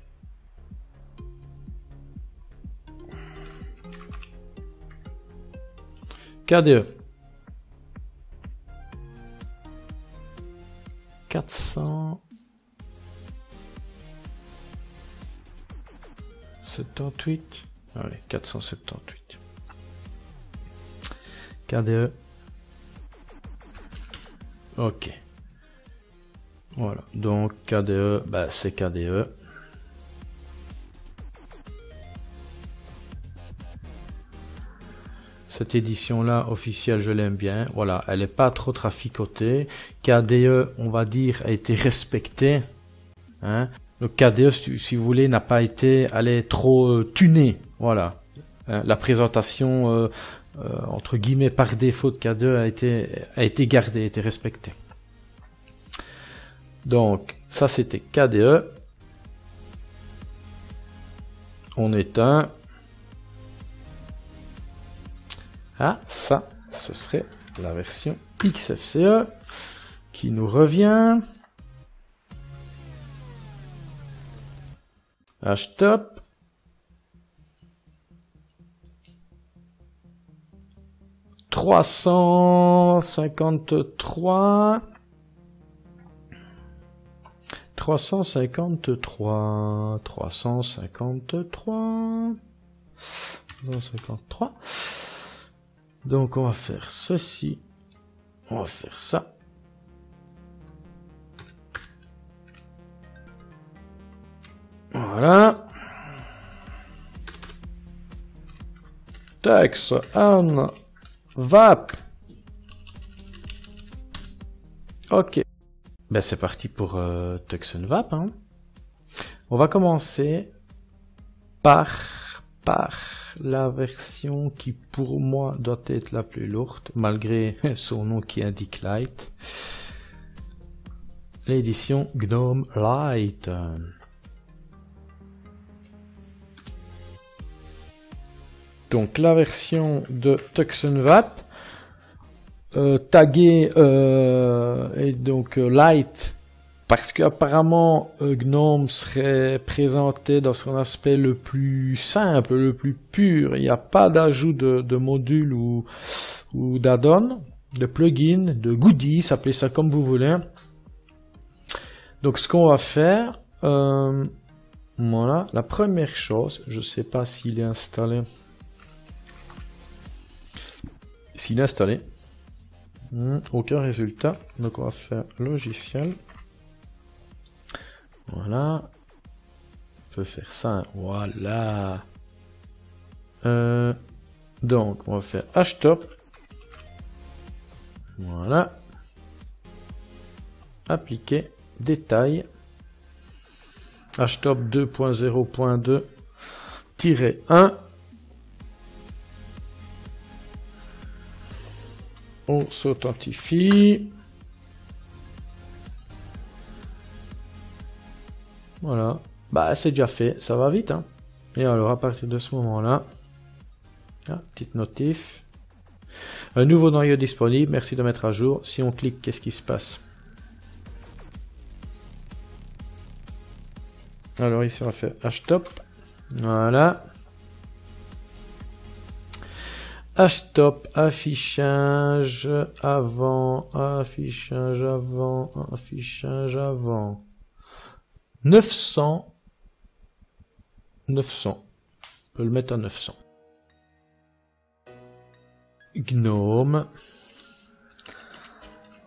KDE. 478. Allez, 478. KDE. Ok. Voilà. Donc, KDE, bah, c'est KDE. Cette édition-là, officielle, je l'aime bien. Voilà, elle n'est pas trop traficotée. KDE, on va dire, a été respectée. Hein. Le KDE, si vous voulez, n'a pas été, elle est trop tunée. Voilà. Hein. La présentation, entre guillemets, par défaut de KDE a été gardée, a été respectée. Donc, ça c'était KDE. On éteint. Ah, ça, ce serait la version XFCE qui nous revient. Htop. Trois cent cinquante-trois. 353. Donc on va faire ceci. On va faire ça. Voilà. Tex and Vap. Ok. Ben c'est parti pour Tux and Vap. Hein. On va commencer par la version qui pour moi doit être la plus lourde, malgré son nom qui indique Light. L'édition GNOME Light. Donc la version de Tux and Vap. Tagué et donc Light parce qu'apparemment GNOME serait présenté dans son aspect le plus simple, le plus pur. Il n'y a pas d'ajout de modules ou d'add-on, de plugins, de goodies, appelez ça comme vous voulez. Donc ce qu'on va faire, voilà, la première chose, je sais pas s'il est installé. S'il est installé. Aucun résultat, donc on va faire logiciel. Voilà, on peut faire ça, voilà. Donc on va faire htop. Voilà. Appliquer, détail. Htop 2.0.2-1. On s'authentifie. Voilà. Bah, c'est déjà fait. Ça va vite, hein. Et alors, à partir de ce moment-là, petite notif. Un nouveau noyau disponible. Merci de mettre à jour. Si on clique, qu'est-ce qui se passe? Alors, ici, on va faire htop. Voilà. Htop, affichage avant. 900. On peut le mettre à 900. GNOME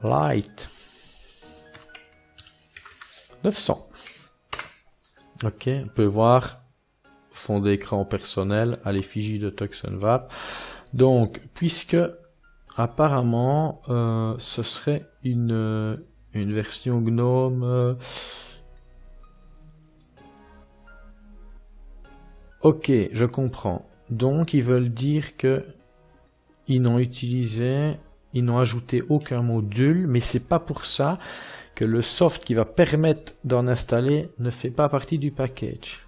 Light 900. Ok, on peut voir fond d'écran personnel à l'effigie de Tux and Vap. Donc, puisque apparemment ce serait une version GNOME. Ok, je comprends. Donc, ils veulent dire que ils n'ont ajouté aucun module, mais c'est pas pour ça que le soft qui va permettre d'en installer ne fait pas partie du package.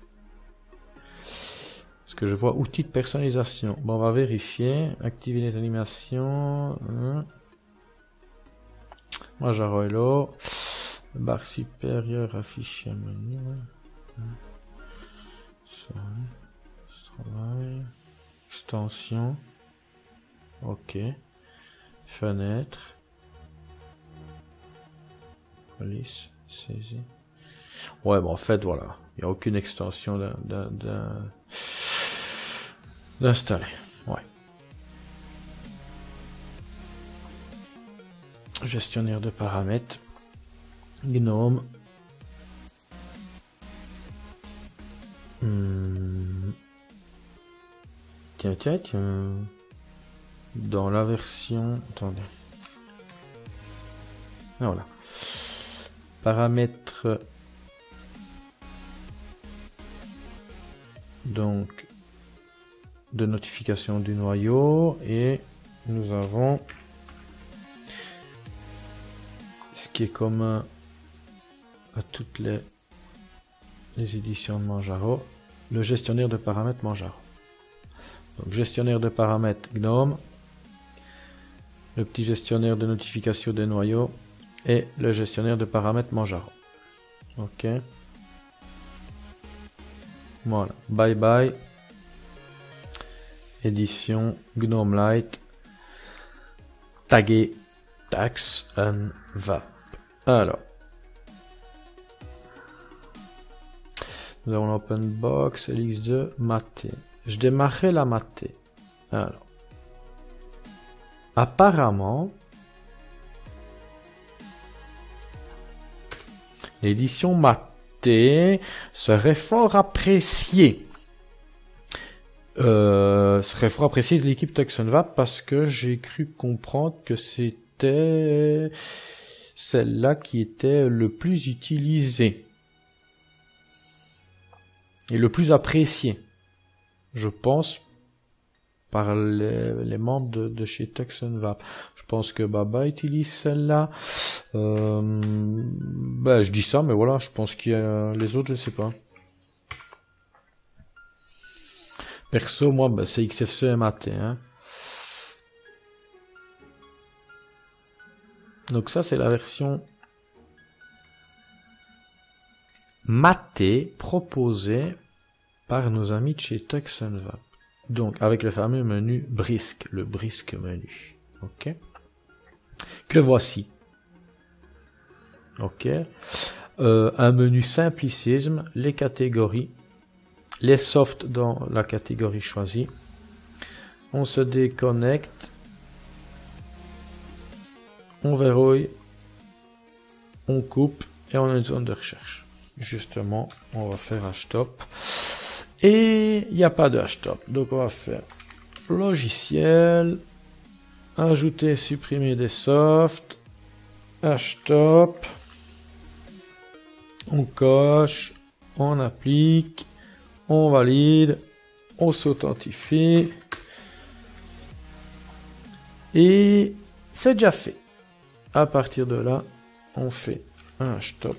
Parce que je vois outils de personnalisation. Bon, on va vérifier. Activer les animations. Major Hello. Barre supérieure affichée menu. Travail. Extension. Ok. Fenêtre. Police. Saisie. Ouais, bon, en fait, voilà. Il n'y a aucune extension d'installer. Ouais. Gestionnaire de paramètres. GNOME. Tiens. dans la version... Attendez. Ah, voilà. Paramètres... Donc, de notification du noyau. Et nous avons... Ce qui est commun à toutes les éditions de Manjaro. Le gestionnaire de paramètres Manjaro. Donc, gestionnaire de paramètres GNOME, le petit gestionnaire de notification des noyaux et le gestionnaire de paramètres Manjaro. Ok. Voilà. Bye bye. Édition GNOME Lite. Tagué Tax and VAP. Alors. Nous avons l'OpenBox, LX2, Maté. Je démarrerai la Maté. Alors. Apparemment, l'édition Maté serait fort appréciée. Serait fort appréciée de l'équipe TuxNVAP parce que j'ai cru comprendre que c'était celle-là qui était le plus utilisée. Et le plus apprécié, je pense, par les membres de chez TuxNVAP. Je pense que Baba utilise celle-là. Je dis ça, mais voilà, je pense qu'il y a les autres, je sais pas. Perso, moi, c'est XFCE MAT. Hein. Donc ça, c'est la version Maté proposé par nos amis de chez TuxNVAP. Donc, avec le fameux menu Brisk, le Brisk menu. Ok. Que voici. Ok. Un menu simplicisme, les catégories, les softs dans la catégorie choisie. On se déconnecte. On verrouille. On coupe et on a une zone de recherche. Justement, on va faire htop. Et il n'y a pas de htop. Donc on va faire logiciel, ajouter, supprimer des softs, htop, on coche, on applique, on valide, on s'authentifie. Et c'est déjà fait. À partir de là, on fait un htop.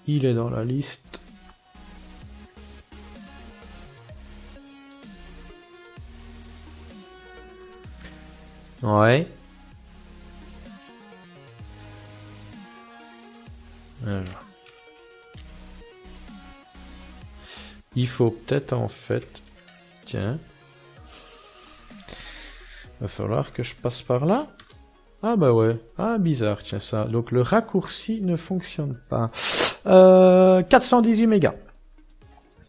Il est dans la liste. Ouais. Alors. Il faut peut-être en fait... Tiens. Il va falloir que je passe par là. Ah bah ouais. Ah bizarre, tiens ça. Donc le raccourci ne fonctionne pas. 418 mégas.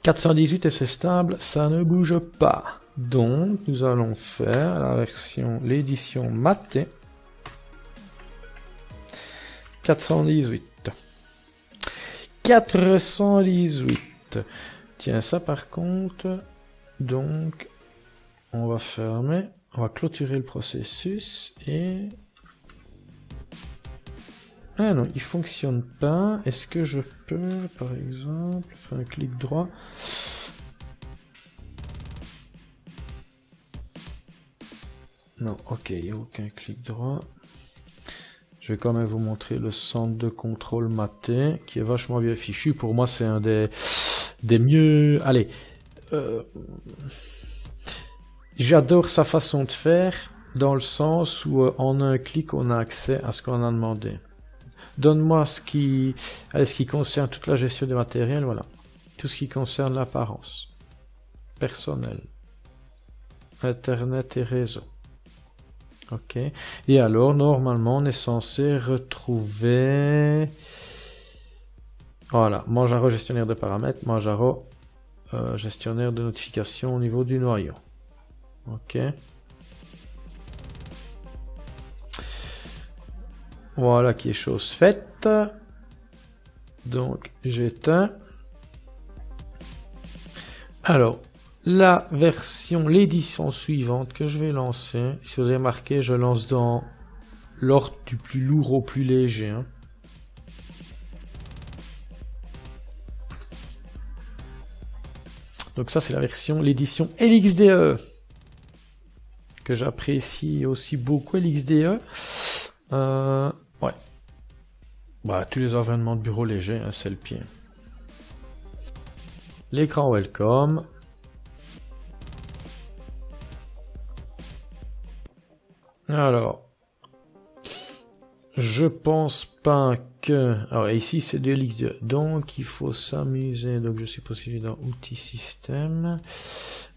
418 et c'est stable, ça ne bouge pas. Donc nous allons faire la version, l'édition Maté. 418. 418. Tiens ça par contre. Donc on va fermer. On va clôturer le processus et... Ah non, il fonctionne pas. Est-ce que je peux, par exemple, faire un clic droit? Non, ok, il n'y a aucun clic droit. Je vais quand même vous montrer le centre de contrôle Maté, qui est vachement bien fichu. Pour moi, c'est un des mieux... Allez, j'adore sa façon de faire, dans le sens où en un clic, on a accès à ce qu'on a demandé. Donne-moi ce qui concerne toute la gestion des matériels, voilà. Tout ce qui concerne l'apparence. Personnel. Internet et réseau. Ok. Et alors, normalement, on est censé retrouver... Voilà. Manjaro gestionnaire de paramètres. Manjaro gestionnaire de notification au niveau du noyau. Ok. Voilà qui est chose faite. Donc j'éteins. Alors, la version, l'édition suivante que je vais lancer. Si vous avez remarqué, je lance dans l'ordre du plus lourd au plus léger. Hein. Donc ça, c'est la version, l'édition LXDE. Que j'apprécie aussi beaucoup, LXDE. Ouais. Bah, tous les environnements de bureau légers, hein, c'est le pied. L'écran welcome. Alors, je pense pas que... Alors ici c'est de LXDE, donc il faut s'amuser. Donc je suppose qu'il est dans outils système,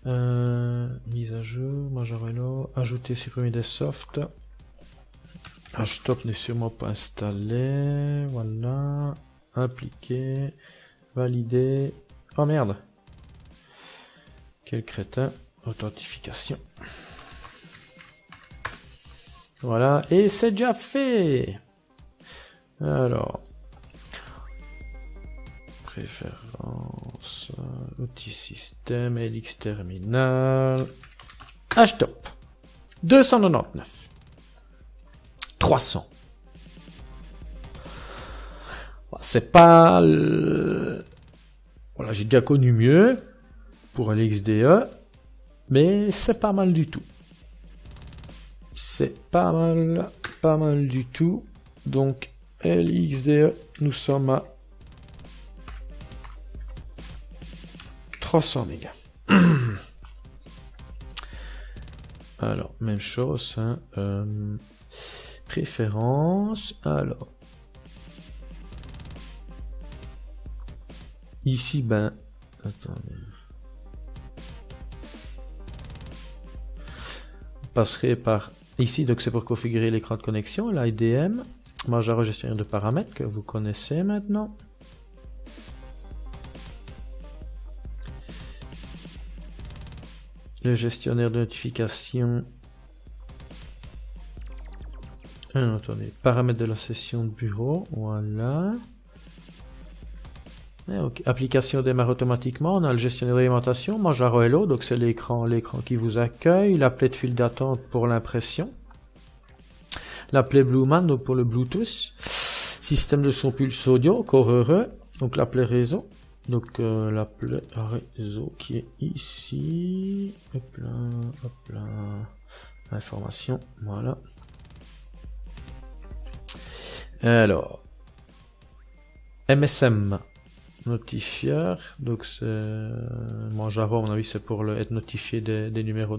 mise à jour, Manjaro, ajouter, supprimer des softs. HTOP n'est sûrement pas installé, voilà, appliquer, valider. Oh merde, quel crétin, authentification. Voilà, et c'est déjà fait. Alors, préférence, outils système, LX terminal, HTOP, 299, 300. C'est pas... Voilà, j'ai déjà connu mieux pour LXDE, mais c'est pas mal du tout. C'est pas mal du tout. Donc, LXDE, nous sommes à 300 mégas. Alors, même chose, hein, préférence, alors, ici, ben, attendez, on passerait par ici, donc c'est pour configurer l'écran de connexion, l'IDM, Manjaro gestionnaire de paramètres que vous connaissez maintenant. Le gestionnaire de notification. Attendez, paramètres de la session de bureau, voilà. Et okay. Application démarre automatiquement, on a le gestionnaire d'alimentation, Manjaro Hello, donc c'est l'écran qui vous accueille, l'appelé de file d'attente pour l'impression. L'appelé Blueman, donc pour le Bluetooth. Système de son pulse audio, encore heureux. Donc l'appelé réseau. Donc l'appelé réseau qui est ici. Hop là. Information, voilà. Alors. MSM. Notifieur. Donc c'est Manjaro, à mon avis, c'est pour être notifié des numéros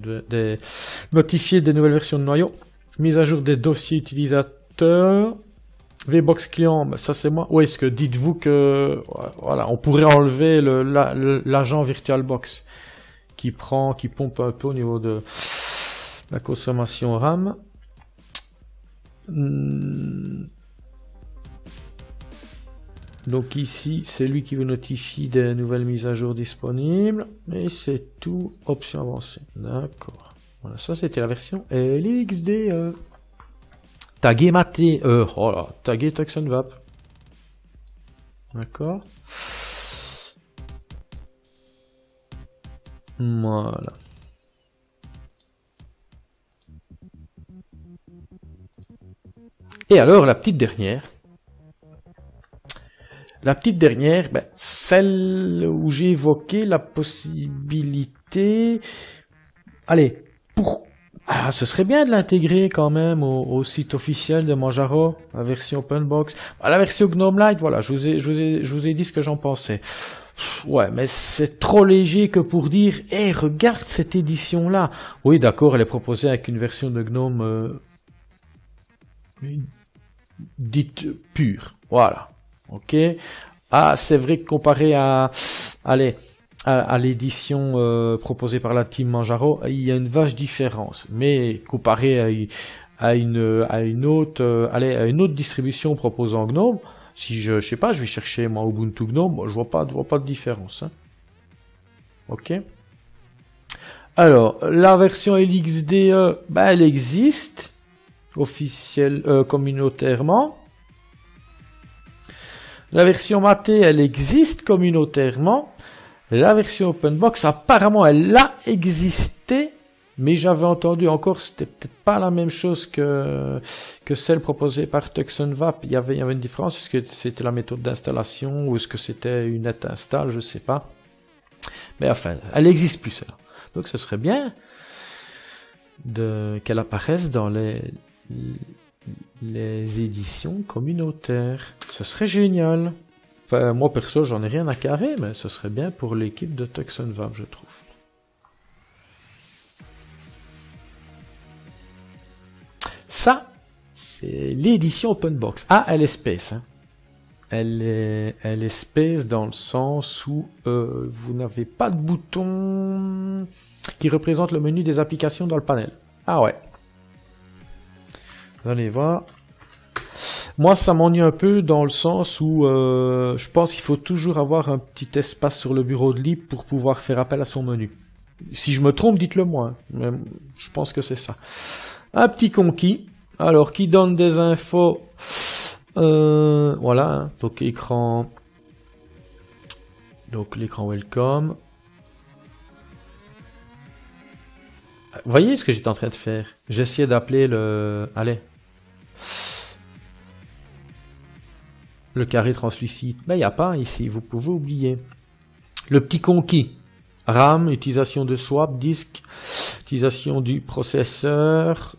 notifié des nouvelles versions de noyau. Mise à jour des dossiers utilisateurs. VBox client, ça c'est moi. Ou est-ce que dites-vous que voilà, on pourrait enlever l'agent VirtualBox qui pompe un peu au niveau de la consommation RAM. Donc ici, c'est lui qui vous notifie des nouvelles mises à jour disponibles. Et c'est tout, option avancée. D'accord. Voilà, ça c'était la version LXDE. Taguer maté, oh là, taguer TuxonVap. D'accord. Voilà. Et alors, la petite dernière. La petite dernière, ben, celle où j'ai évoqué la possibilité... Allez, ce serait bien de l'intégrer quand même au site officiel de Manjaro, la version OpenBox. La version GNOME Lite, voilà, je vous ai dit ce que j'en pensais. Ouais, mais c'est trop léger que pour dire, hey, regarde cette édition-là. Oui, d'accord, elle est proposée avec une version de GNOME dite pure. Voilà. Ok. Ah, c'est vrai que comparé à l'édition proposée par la team Manjaro, il y a une vache différence. Mais comparé à une autre distribution proposant GNOME, si je sais pas, je vais chercher moi Ubuntu GNOME, je vois pas de différence. Hein. Ok. Alors, la version LXDE, ben, elle existe communautairement. La version Maté, elle existe communautairement. La version open box, apparemment, elle a existé, mais j'avais entendu encore, c'était peut-être pas la même chose que celle proposée par TuxonVap. Il y avait une différence. Est-ce que c'était la méthode d'installation ou est-ce que c'était une net install, je sais pas. Mais enfin, elle existe plus, celle-là. Donc, ce serait bien qu'elle apparaisse dans les éditions communautaires. Ce serait génial. Enfin, moi, perso, j'en ai rien à carrer, mais ce serait bien pour l'équipe de TuxonVap, je trouve. Ça, c'est l'édition open box. Ah, elle est space. Hein. Elle est space dans le sens où vous n'avez pas de bouton qui représente le menu des applications dans le panel. Ah ouais. Vous allez voir. Moi, ça m'ennuie un peu dans le sens où je pense qu'il faut toujours avoir un petit espace sur le bureau de lit pour pouvoir faire appel à son menu. Si je me trompe, dites-le moi. Hein. Mais je pense que c'est ça. Un petit conquis. Alors, qui donne des infos. Voilà. Hein. Donc, écran. Donc, l'écran welcome. Vous voyez ce que j'étais en train de faire? J'essayais d'appeler le... Allez. Le carré translucide. Mais il n'y a pas ici. Vous pouvez oublier. Le petit conquis. RAM, utilisation de swap, disque, utilisation du processeur.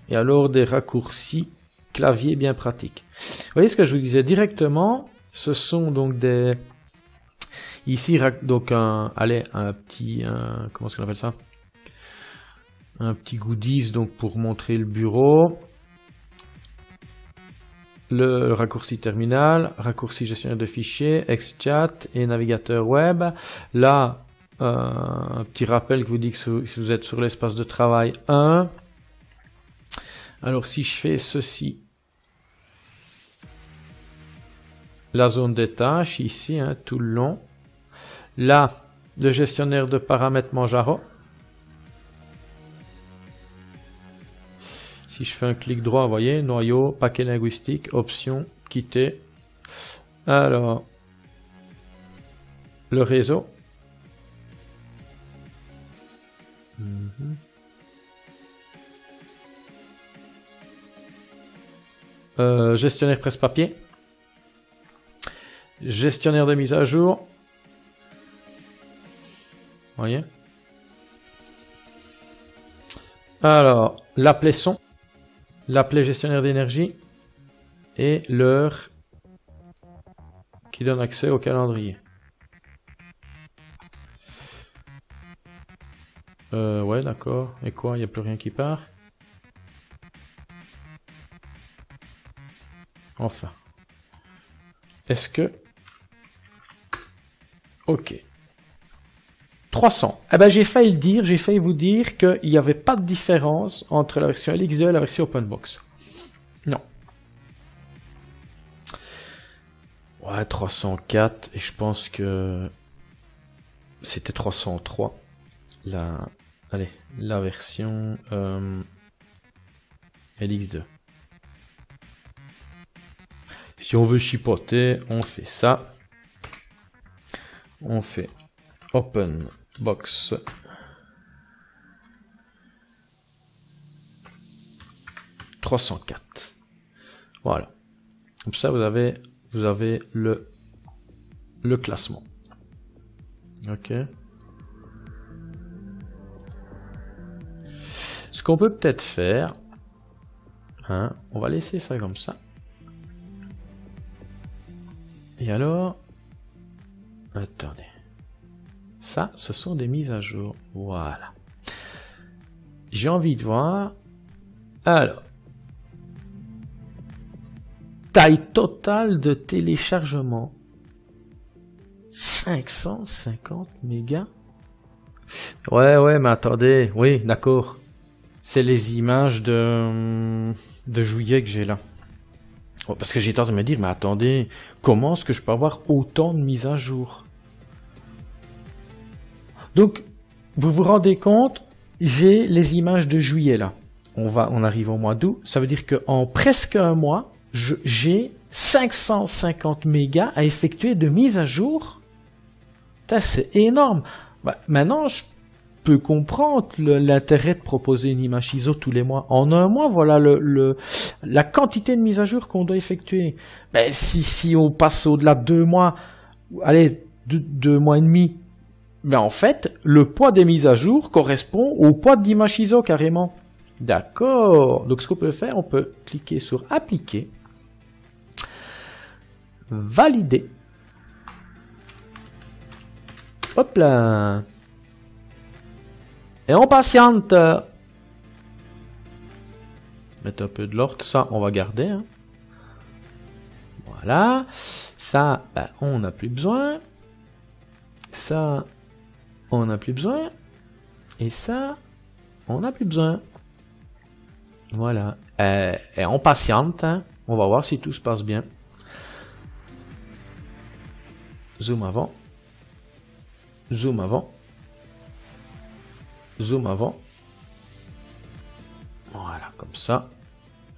Et alors des raccourcis clavier bien pratiques. Vous voyez ce que je vous disais directement, ce sont donc des ici donc un petit comment est-ce qu'on appelle ça, un petit goodies donc pour montrer le bureau, le raccourci terminal, raccourci gestionnaire de fichiers, XChat et navigateur web. Là un petit rappel qui vous dit que si vous êtes sur l'espace de travail 1. Alors si je fais ceci, la zone des tâches ici, hein, tout le long. Là, le gestionnaire de paramètres Manjaro. Si je fais un clic droit, vous voyez, noyau, paquet linguistique, option, quitter. Alors, le réseau. Gestionnaire presse-papier. Gestionnaire de mise à jour. Vous voyez. Alors, l'appelé son. L'appelé gestionnaire d'énergie. Et l'heure qui donne accès au calendrier. Ouais, d'accord. Et quoi? Il n'y a plus rien qui part? Enfin. Est-ce que... Ok. 300. Eh ben, j'ai failli le dire, j'ai failli vous dire qu'il n'y avait pas de différence entre la version LX2 et la version OpenBox. Non. Ouais, 304. Et je pense que... C'était 303. Allez, la version LX2. Si on veut chipoter, on fait ça. On fait Open Box. « 304. Voilà. Comme ça, vous avez le classement. Ok. Ce qu'on peut peut-être faire, hein, on va laisser ça comme ça. Et alors, attendez. Ça, ce sont des mises à jour. Voilà. J'ai envie de voir. Alors. Taille totale de téléchargement. 550 mégas. Ouais, mais attendez. Oui, d'accord. C'est les images de juillet que j'ai là. Oh, parce que j'ai tendance à me dire, mais attendez, comment est-ce que je peux avoir autant de mises à jour? Donc, vous vous rendez compte, j'ai les images de juillet là. On arrive au mois d'août. Ça veut dire qu'en presque un mois, j'ai 550 mégas à effectuer de mise à jour. C'est énorme. Bah, maintenant, je peux comprendre l'intérêt de proposer une image ISO tous les mois. En un mois, voilà la quantité de mise à jour qu'on doit effectuer. Ben, si on passe au-delà de 2 mois, allez, 2 mois et demi, ben en fait, le poids des mises à jour correspond au poids de l'image ISO carrément. D'accord. Donc ce qu'on peut faire, on peut cliquer sur appliquer, valider. Hop là. Et on patiente. Mettre un peu de l'ordre, ça on va garder. Hein. Voilà. Ça, ben, on n'a plus besoin. Ça, on n'a plus besoin. Et ça, on n'a plus besoin. Voilà. Et on patiente. Hein. On va voir si tout se passe bien. Zoom avant. Zoom avant. Zoom avant. Voilà, comme ça.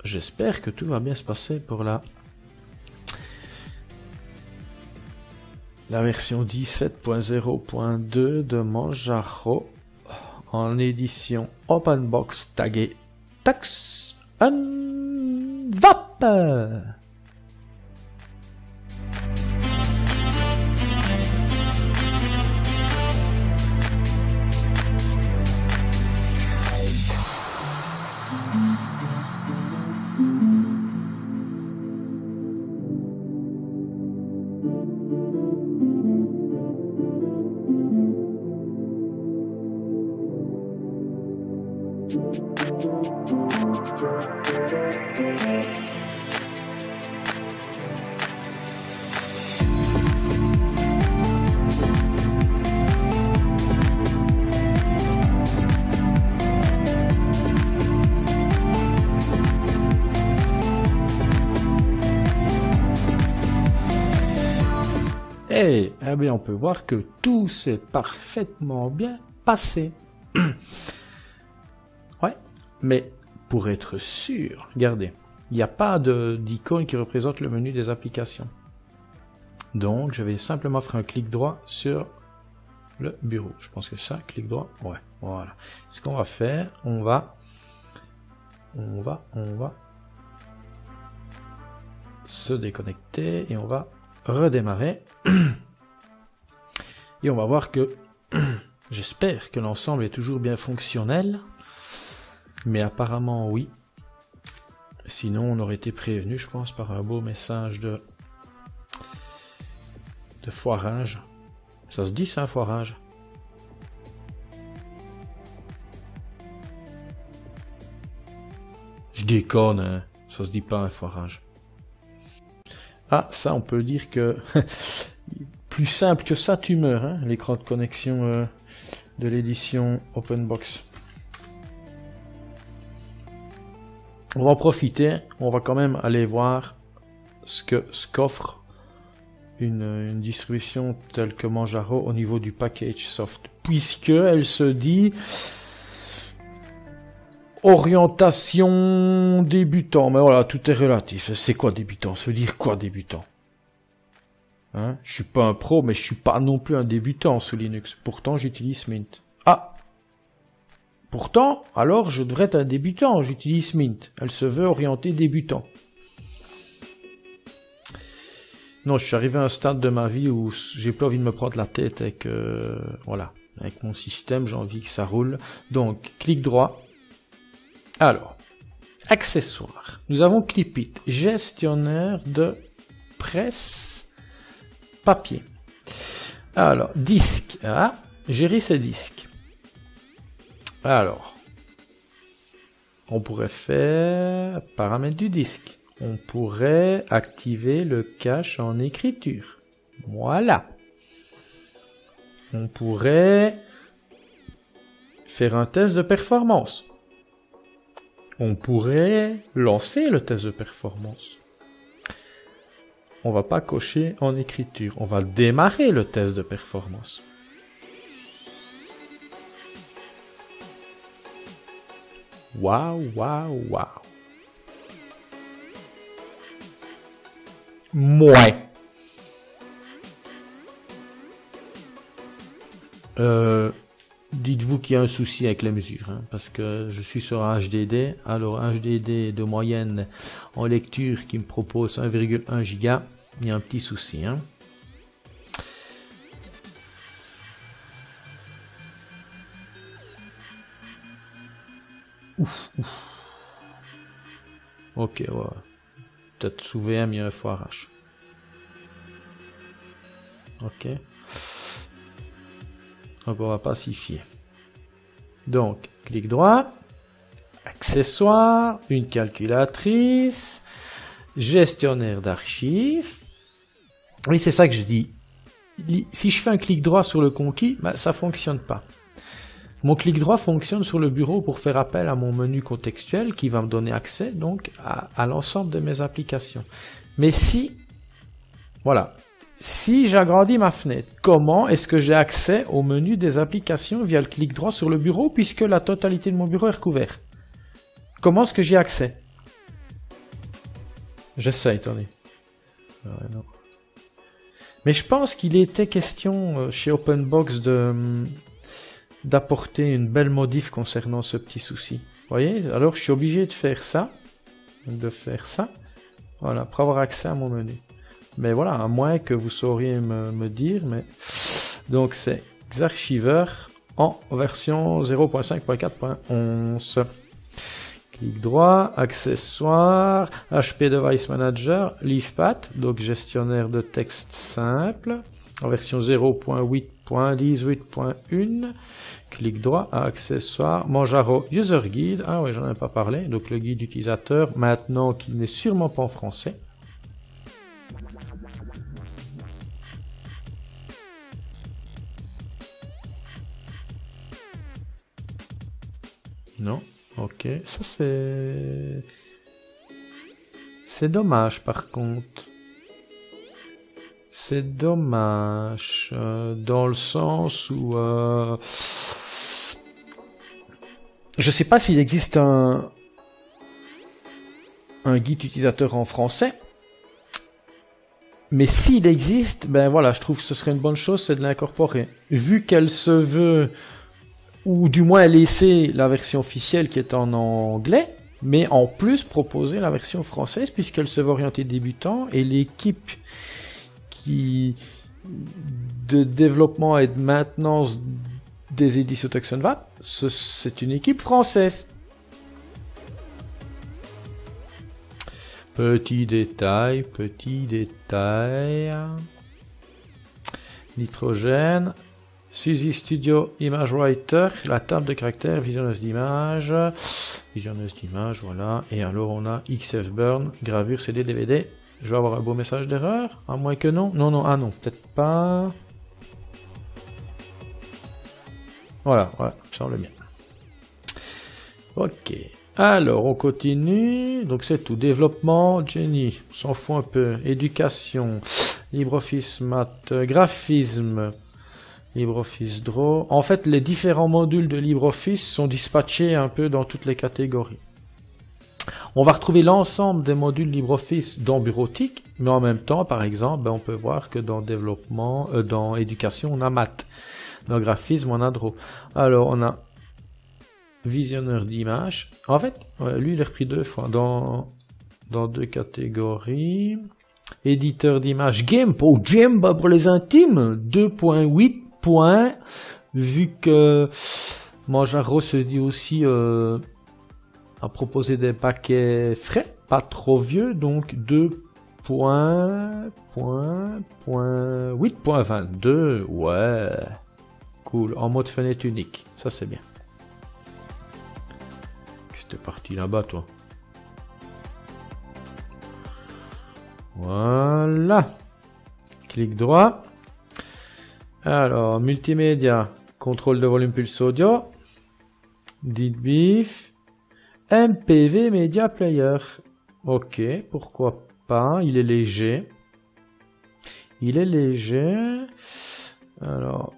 J'espère que tout va bien se passer pour la version 17.0.2 de Manjaro en édition OpenBox taguée Tux Unvap. Eh bien, on peut voir que tout s'est parfaitement bien passé. Ouais, mais pour être sûr, regardez, il n'y a pas d'icône qui représente le menu des applications. Donc, je vais simplement faire un clic droit sur le bureau. Je pense que ça, clic droit, ouais, voilà. Ce qu'on va faire, on va se déconnecter et on va redémarrer. Et on va voir que, j'espère que l'ensemble est toujours bien fonctionnel, mais apparemment oui. Sinon on aurait été prévenu, je pense, par un beau message de foirage. Ça se dit ça, un foirage? Je déconne, hein. Ça se dit pas un foirage. Ah, ça on peut dire que... Plus simple que ça, tu meurs, hein, l'écran de connexion de l'édition OpenBox. On va en profiter, on va quand même aller voir ce qu'offre une distribution telle que Manjaro au niveau du package soft. Puisque elle se dit orientation débutant. Mais voilà, tout est relatif. C'est quoi débutant? Ça veut dire quoi débutant? Hein, je suis pas un pro, mais je suis pas non plus un débutant sous Linux. Pourtant, j'utilise Mint. Ah! Pourtant, alors, je devrais être un débutant. J'utilise Mint. Elle se veut orientée débutant. Non, je suis arrivé à un stade de ma vie où j'ai plus envie de me prendre la tête avec, voilà, avec mon système. J'ai envie que ça roule. Donc, clic droit. Alors, accessoires. Nous avons Clipit, gestionnaire de presse papier. Alors, disque. Ah, gérer ses disques. Alors, on pourrait faire paramètres du disque. On pourrait activer le cache en écriture. Voilà. On pourrait faire un test de performance. On pourrait lancer le test de performance. On va pas cocher en écriture. On va démarrer le test de performance. Waouh, waouh, waouh. Moins. Dites-vous qu'il y a un souci avec les mesures, hein, parce que je suis sur un HDD. Alors un HDD de moyenne en lecture qui me propose 1,1 giga, il y a un petit souci. Hein. Ouf. Ok, ouais. Peut-être sous VM, il y a un foirage. Ok. Donc on va pacifier. Donc, clic droit, accessoires, une calculatrice, gestionnaire d'archives. Oui, c'est ça que je dis. Si je fais un clic droit sur le conquis, bah, ça fonctionne pas. Mon clic droit fonctionne sur le bureau pour faire appel à mon menu contextuel qui va me donner accès donc à l'ensemble de mes applications. Mais si, voilà, si j'agrandis ma fenêtre, comment est-ce que j'ai accès au menu des applications via le clic droit sur le bureau puisque la totalité de mon bureau est recouverte? Comment est-ce que j'y ai accès? J'essaye, attendez. Ouais, non. Mais je pense qu'il était question chez OpenBox d'apporter une belle modif concernant ce petit souci. Vous voyez? Alors je suis obligé de faire ça. Voilà, pour avoir accès à mon menu. Mais voilà, à moins que vous sauriez me dire, mais... Donc c'est Xarchiver en version 0.5.4.11. Clic droit, accessoires, HP Device Manager, LeafPath, donc gestionnaire de texte simple, en version 0.8.18.1. Clic droit, accessoires, Manjaro User Guide, ah ouais, j'en ai pas parlé, donc le guide utilisateur, maintenant qui n'est sûrement pas en français. Non, ok, ça c'est dommage par contre. C'est dommage, dans le sens où... je sais pas s'il existe un guide utilisateur en français, mais s'il existe, ben voilà, je trouve que ce serait une bonne chose, c'est de l'incorporer. Vu qu'elle se veut, ou du moins laisser la version officielle qui est en anglais, mais en plus proposer la version française, puisqu'elle se veut orienter débutant, et l'équipe de développement et de maintenance des éditions Tuxenvat, c'est une équipe française. Petit détail. Nitrogène. Suzy Studio Image Writer, la table de caractères, visionneuse d'image, voilà. Et alors on a XF Burn, gravure CD, DVD. Je vais avoir un beau message d'erreur, à moins que non. Non, ah non, peut-être pas. Voilà, ouais, ça semble bien. Ok. Alors, on continue. Donc c'est tout. Développement, Jenny, on s'en fout un peu. Éducation, LibreOffice Math, graphisme, LibreOffice Draw. En fait, les différents modules de LibreOffice sont dispatchés un peu dans toutes les catégories. On va retrouver l'ensemble des modules LibreOffice dans bureautique, mais en même temps, par exemple, ben, on peut voir que dans développement, dans éducation, on a maths. Dans graphisme, on a Draw. Alors, on a visionneur d'image. En fait, lui, il est repris deux fois dans deux catégories. Éditeur d'image, GIMP, pour les intimes, 2.8. Vu que Manjaro se dit aussi à proposer des paquets frais, pas trop vieux, donc 2.8.22, ouais, cool, en mode fenêtre unique, ça c'est bien. Qu'est-ce que t'es parti là-bas, toi? Voilà, clic droit. Alors, multimédia, contrôle de volume pulse audio, DITBIF, MPV Media Player. Ok, pourquoi pas, il est léger. Alors,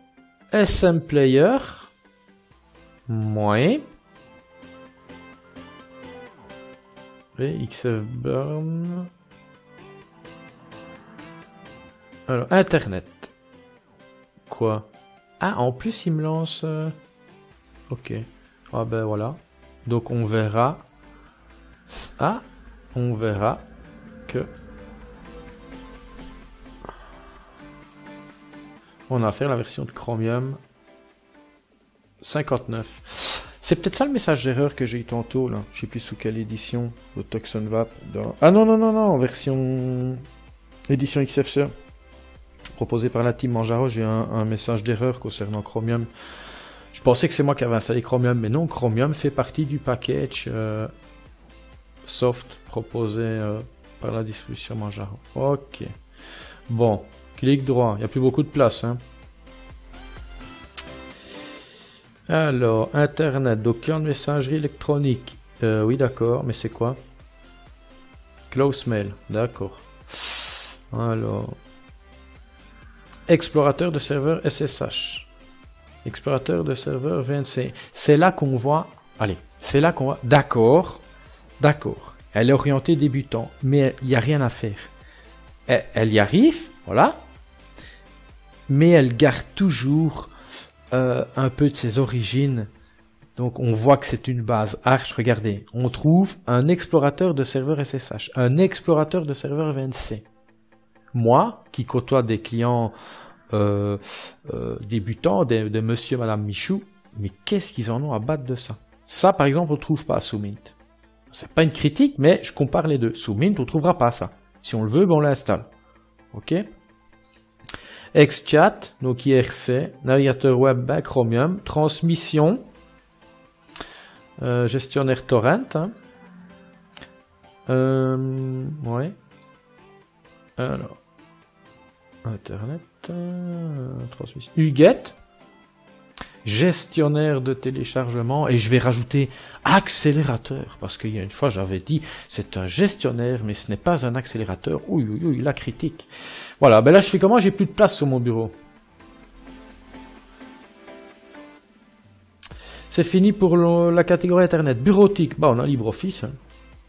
SM Player, moins. Et XF Burn. Alors, Internet. Quoi? Ah, en plus, il me lance... Ok. Ah ben voilà. Donc, on verra... Ah, on verra que... On a fait la version de Chromium 59. C'est peut-être ça le message d'erreur que j'ai eu tantôt, là. Je sais plus sous quelle édition. Le Tucson Vap. Ah non, non, non, non, en version... Édition XFCE. Proposé par la team Manjaro, j'ai un message d'erreur concernant Chromium. Je pensais que c'est moi qui avais installé Chromium, mais non, Chromium fait partie du package soft proposé par la distribution Manjaro. Ok. Bon, clic droit, il n'y a plus beaucoup de place. Hein. Alors, Internet, donc client de messagerie électronique. Oui, d'accord, mais c'est quoi? Close mail, d'accord. Alors, explorateur de serveur SSH. Explorateur de serveur VNC. C'est là qu'on voit... Allez, c'est là qu'on voit... D'accord. D'accord. Elle est orientée débutant. Mais il n'y a rien à faire. Elle y arrive. Voilà. Mais elle garde toujours un peu de ses origines. Donc on voit que c'est une base Arch. Regardez. On trouve un explorateur de serveur SSH. Un explorateur de serveur VNC. Moi, qui côtoie des clients débutants, de monsieur, madame Michou, mais qu'est-ce qu'ils en ont à battre de ça? Ça, par exemple, on ne trouve pas sous Mint. C'est pas une critique, mais je compare les deux. Sous Mint, on ne trouvera pas ça. Si on le veut, ben on l'installe. Ok? XChat, donc IRC, navigateur web, ben, Chromium, transmission, gestionnaire torrent. Hein. Ouais. Alors. Internet, transmission. UGET, gestionnaire de téléchargement, et je vais rajouter accélérateur, parce qu'il y a une fois j'avais dit c'est un gestionnaire, mais ce n'est pas un accélérateur. Oui, la critique. Voilà, ben là je fais comment? J'ai plus de place sur mon bureau. C'est fini pour la catégorie Internet. Bureautique, bah on a LibreOffice, hein,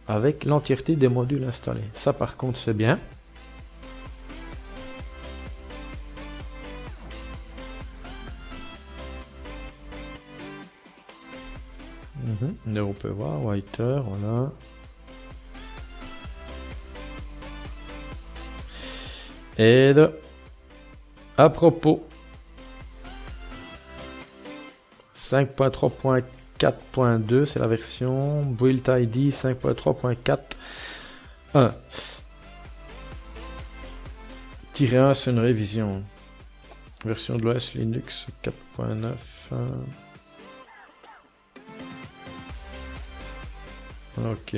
avec l'entièreté des modules installés. Ça par contre c'est bien. Là, on peut voir, Whiter, voilà. Aide. À propos. 5.3.4.2, c'est la version. Build ID 5.3.4.1. -1, c'est une révision. Version de l'OS Linux 4.9. Ok.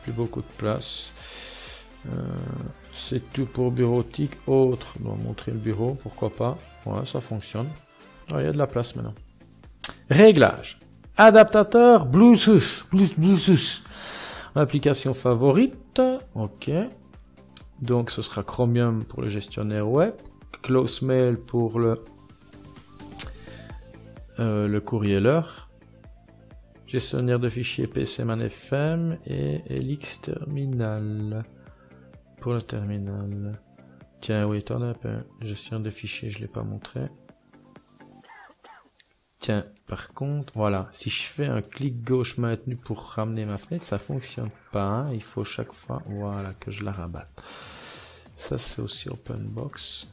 Plus beaucoup de place. C'est tout pour bureautique. Autre. On va montrer le bureau, pourquoi pas. Voilà, ça fonctionne. Ah, il y a de la place maintenant. Réglage. Adaptateur Bluetooth. Bluetooth. Application favorite. Ok. Donc ce sera Chromium pour le gestionnaire web. Close Mail pour le courrieler. Gestionnaire de fichiers PCman FM et Elix Terminal pour le terminal. Tiens, oui, attendez un peu. Gestionnaire de fichiers, je ne l'ai pas montré. Tiens, par contre, voilà. Si je fais un clic gauche maintenu pour ramener ma fenêtre, ça fonctionne pas. Hein. Il faut chaque fois, voilà, que je la rabatte. Ça, c'est aussi OpenBox.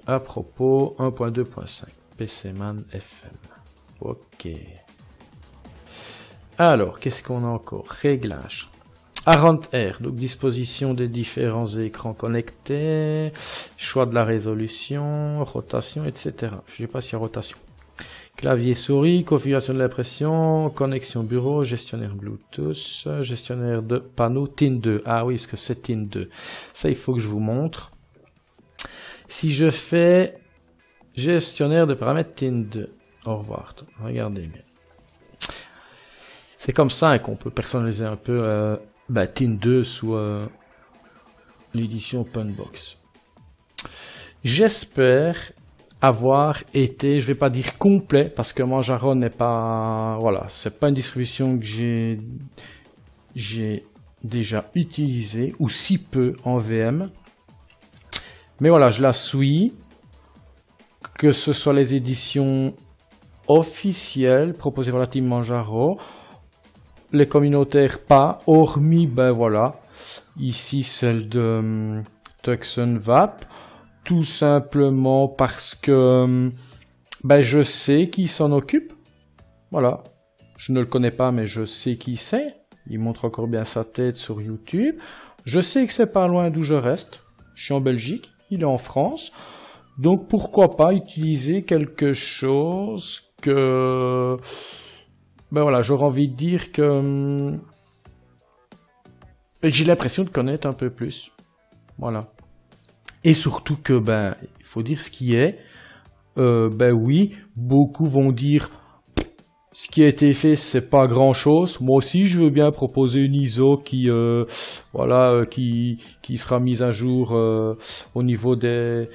À propos, 1.2.5. PCman FM. Ok. Alors, qu'est-ce qu'on a encore? Réglage. Arrant Air, donc disposition des différents écrans connectés, choix de la résolution, rotation, etc. Je sais pas s'il y a rotation. Clavier souris, configuration de l'impression, connexion bureau, gestionnaire Bluetooth, gestionnaire de panneau TIN2. Ah oui, est-ce que c'est TIN2? Ça, il faut que je vous montre. Si je fais gestionnaire de paramètres TIN2. Au revoir. Regardez bien. C'est comme ça qu'on peut personnaliser un peu TIN2 sous l'édition OpenBox. J'espère avoir été, je vais pas dire complet, parce que Manjaro n'est pas, voilà, c'est pas une distribution que j'ai déjà utilisée, ou si peu en VM. Mais voilà, je la suis. Que ce soit les éditions officielles, proposées par la team Manjaro, les communautaires pas, hormis, ben voilà, ici celle de Tucson Vap, tout simplement parce que ben je sais qui s'en occupe, voilà, je ne le connais pas mais je sais qui c'est, il montre encore bien sa tête sur YouTube, je sais que c'est pas loin d'où je reste, je suis en Belgique, il est en France, donc pourquoi pas utiliser quelque chose que... Ben voilà, j'aurais envie de dire que j'ai l'impression de connaître un peu plus. Voilà. Et surtout que, ben, il faut dire ce qui est. Ben oui, beaucoup vont dire ce qui a été fait, c'est pas grand chose. Moi aussi, je veux bien proposer une ISO qui, voilà, qui sera mise à jour au niveau des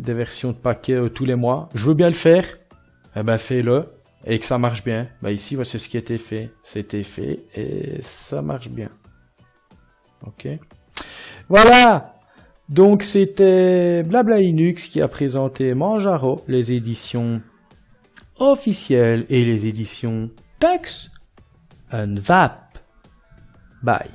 versions de paquets tous les mois. Je veux bien le faire. Eh ben, fais-le. Et que ça marche bien. Bah ici, ouais, c'est ce qui a été fait. C'était fait et ça marche bien. Ok. Voilà. Donc c'était Blabla Linux qui a présenté Manjaro, les éditions officielles et les éditions Tux and Vap. Bye.